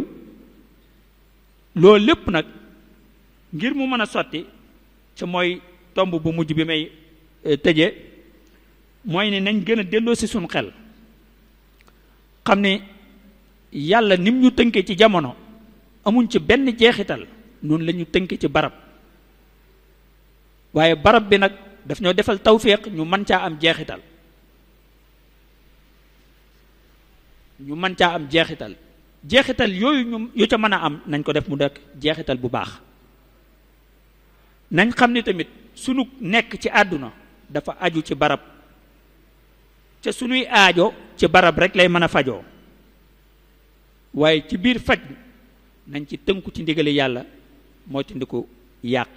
loolu lépp nag ngir mu mën a sotti ca mooy tomb bu mujj bi may tëje mooy ne nañ gën a delloo si suñu xel xam ne yàlla nim ñu tënkee ci jamono amuñ ci benn jeexital noonu la ñu tënkee ci barab waaye barab bi nag daf ñoo defal tawféex ñu mën caa am jeexital jeexital yooyu ñu yu ca mën a am nañ ko def mu dekk jeexital bu baax. nañ xam ni tamit sunu nekk ci àdduna dafa aju ci barab ca sunuy aajo ci barab rek lay mën a fajoo, waaye ci biir faj nañ ci tënku ci ndigali yàlla moo ci ndiku yàq.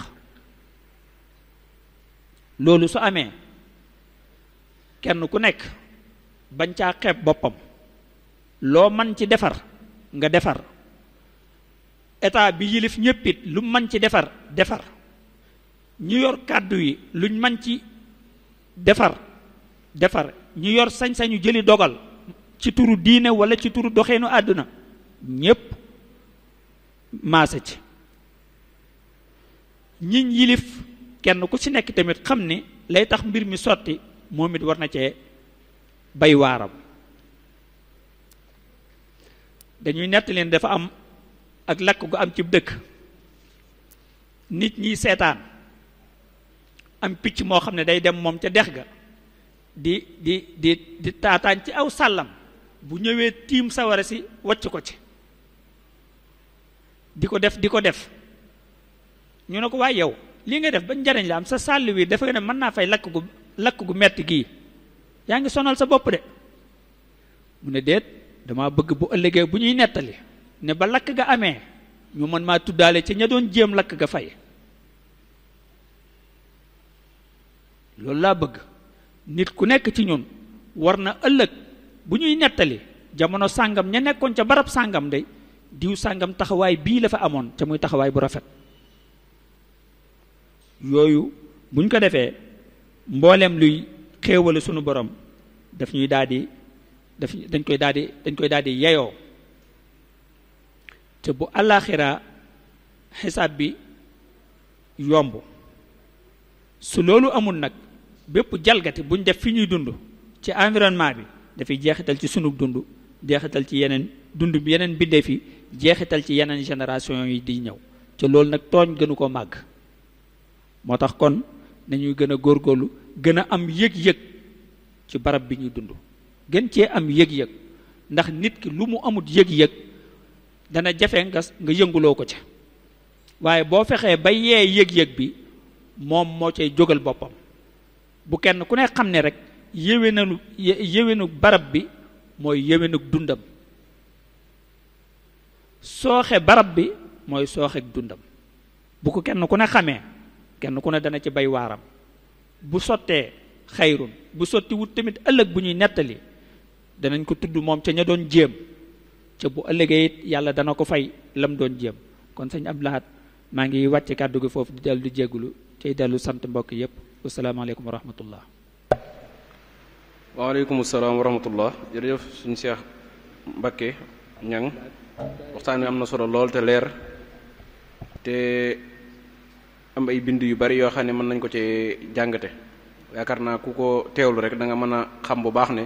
loolu su amee kenn ku nekk bañ caa xeeb boppam, loo man ci defar nga defar, état bi yilif ñéppit lu man ci defar defar, ñu yor kàddu yi luñ man ci defar defar, ñu yor sañ-sañu jëli dogal ci turu diine wala ci turu doxeenu àdduna ñépp maase ci. ñiñ yilif kenn ku ci nekk tamit xam ni lay tax mbir mi sotti moom it war na cee bay waaram. dañuy nett leen dafa am ak lakk gu am ci dëkk, nit ñi seetaan, am picc moo xam ne day dem moom ca dex ga di taataan ci aw sàllam, bu ñëwee tiim sawara si wacc ko ci di ko def ñu ne ko waaye yow lii nga def ba njariñ la am sa sàll wi dafa ne mën naa fay lakk gu metti gii, yaa ngi sonal sa bopp de. mu ne déet, dama bëgg bu ëllëgee bu ñuy nettali ne ba lakk ga amee ñu mën maa tuddaale ci ña doon jéem lakk ga fay. loolu laa bëgg nit ku nekk ci ñun war na ëllëg bu ñuy nettali jamono sàngam ña nekkoon ca barab sàngam de diw sàngam taxawaay bii la fa amoon ca muy taxawaay bu rafet. yooyu buñ ko defee mbooleem luy xéewale sunu borom daf ñuy dañ koy daal di yeyoo. te bu àllaaxira xisaab bi yomb. su loolu amul nag bépp jalgati buñ def fi ñuy dund ci environnement bi dafay jeexital ci sunu dund, jeexital ci yeneen dund bi yeneen bindee fi, jeexital ci yeneen génération yi di ñëw. te loolu nag tooñ gënu ko màgg. moo tax kon nañuy gën a góorgóorlu gën a am yëg-yëg ci barab bi ñuy dund, gën cee am yëg-yëg, ndax nit ki lu mu amut yëg-yëg dana jafe nga yënguloo ko ca. waaye boo fexee ba yee yëg-yëg bi moom moo cay jógal boppam. bu kenn ku ne xam ne rek yéwénu barab bi mooy yéwénu dundam, sooxe barab bi mooy sooxeek dundam. bu ko kenn ku ne xamee kenn ku ne dana ci bay waaram. bu sottee xayrun, bu sotti wut tamit ëllëg bu ñuy nettali danañ ko tudd moom ca ña doon jéem, ca bu ëllëgee it yàlla dana ko fay lam doon jéem. kon sëñ Abdou Lahad maa ngi wàcce kàddu gi foofu di dellu di jéggulu tey dellu sant mbokk yépp. wasalaamaaleykum wa rahmatullah. waaleykum salaam wa rahmatullah. jërëjëf suñu Cheikh Mbacké Ñang waxtaan wi am na solo lool te leer te am ay bind yu bari yoo xam ne mën nañ ko ci jàngate. yaakaar naa ku ko teewlu rek da nga mën a xam bu baax ne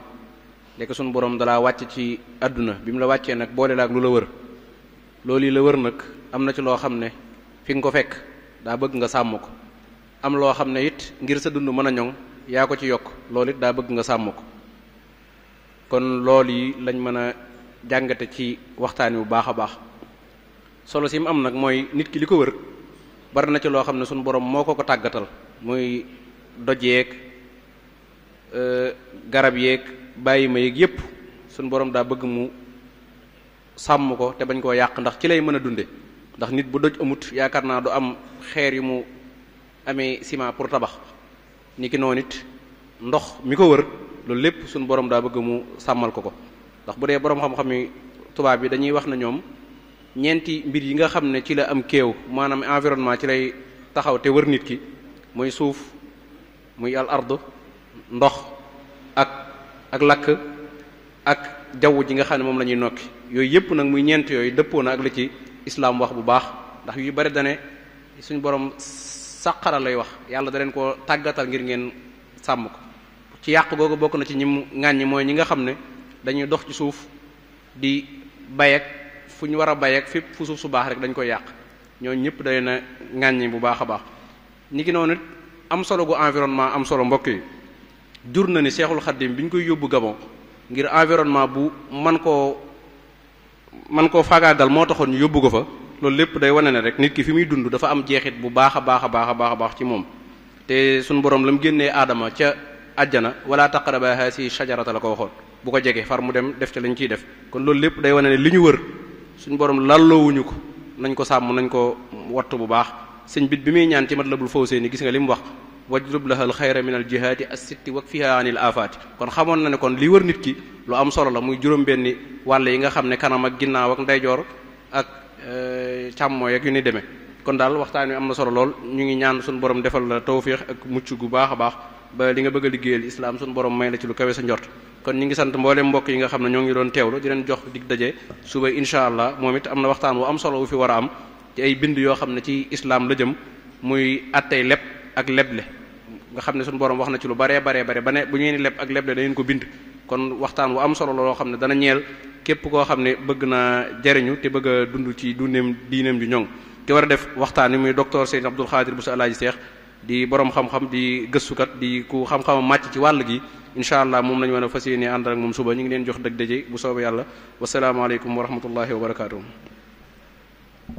lekk suñu borom dalaa wàcc ci àdduna bi mu la wàccee nag boole la ak lu la wër. loolu yi la wër nag am na ci loo xam ne fi nga ko fekk daa bëgg nga sàmm ko, am loo xam ne it ngir sa dund mën a ñoŋ yaa ko ci yokk, loolu it daa bëgg nga sàmm ko. kon loolu yi lañ mën a jàngate ci waxtaan wi bu baax a baax. solo si mu am nag mooy nit ki li ko wër bari na ci loo xam ne suñu borom moo ko tàggatal, muy doj yeeg garab yeeg bàyyi ma yeeg yépp suñu borom daa bëgg mu sàmm ko te bañ koo yàq, ndax ci lay mën a dunde. ndax nit bu doj amut yaakaar naa du am xeer yu mu amee ciment pour tabax. ni ki noonu it ndox mi ko wër loolu lépp suñu borom daa bëgg mu sàmmal ko. ndax bu dee borom xam-xam yi tubaab bi dañuy wax na ñoom ñeenti mbir yi nga xam ne ci la am kéew, maanaam environnement ci lay taxaw te wër nit ki, muy suuf, muy al ard, ndox ak lakk ak jaww ji nga xam ne moom la ñuy nokki. yooyu yépp nag muy ñeent yooyu dëppoo na ak la ci islaam wax bu baax. ndax yu bari dane suñu borom sàqara lay wax, yàlla da leen ko tàggatal ngir ngeen sàmm ko. ci yàq googu bokk na ci ñi mu ŋàññi mooy ñi nga xam ne dañuy dox ci suuf di bay ak fu ñu war a bay ak fépp fu suuf su baax rek dañ koy yàq. ñooñu ñëpp day na ŋàññi bu baax a baax. ni ki noonu am solo gu environnement am solo mbokk yi jur na ni Seexul Xaddim bi ñu koy yóbbu Gabon ngir environnement bu man koo man koo faagaagal moo taxoon ñu yóbbu ko fa loolu lépp day wane ne rek nit ki fi muy dund dafa am jeexit bu baax a baax a baax a baax a baax ci moom te suñu borom la mu génnee aadama ca àjjana wala taqraba haasi shajarata la ko waxoon bu ko jege far mu dem def te lañ ciy def kon loolu lépp day wane ne li ñu wër suñu borom lalloowuñu ko nañ ko sàmm nañ ko wattu bu baax sëñ bit bi muy ñaan ci Matlabul Fawzayni gis nga li mu wax wajlub lahal xayra min al jihaati as-sitti wakfiha anil afaati kon xamoon na ne kon li wër nit ki lu am solo la muy juróom-benni wàll yi nga xam ne kanam ak ginnaaw ak ndeyjoor ak càmmooy ak yu ni demee kon daal waxtaan wi am na solo lool ñu ngi ñaan suñu borom defal la tawfiix ak mucc gu baax a baax ba li nga bëgg a liggéeyal islam suñu borom may la ci lu kawe sa njort kon ñu ngi sant mboolem mbokk yi nga xam ne ñoo ngi doon teewlu di leen jox dig daje suba incha allah moom it am na waxtaan wu am solo wu fi war a am ci ay bind yoo xam ne ci islam la jëm muy attey leb ak leble nga xam ne suñu borom wax na ci lu baree bare ba ne bu ngeen di leb ak leble da ngeen ko bind kon waxtaan wu am solo la loo xam ne dana ñeel képp koo xam ne bëgg na jariñu te bëgg a dund ci dundeem diineem ju ñoŋ ki war a def waxtaan wi muy docteur Seydou Abdoul Khadir Bousso Alaaji Seex di borom xam-xam di gëstukat di ku xam-xamam màcc ci wàll gi incha allah moom lañu mën a fas yéene ànd ak moom suba ñu ngi leen jox dëgg daje bu soobee yàlla wasalaamaaleykum wa rahmatullahi wa barakaatuh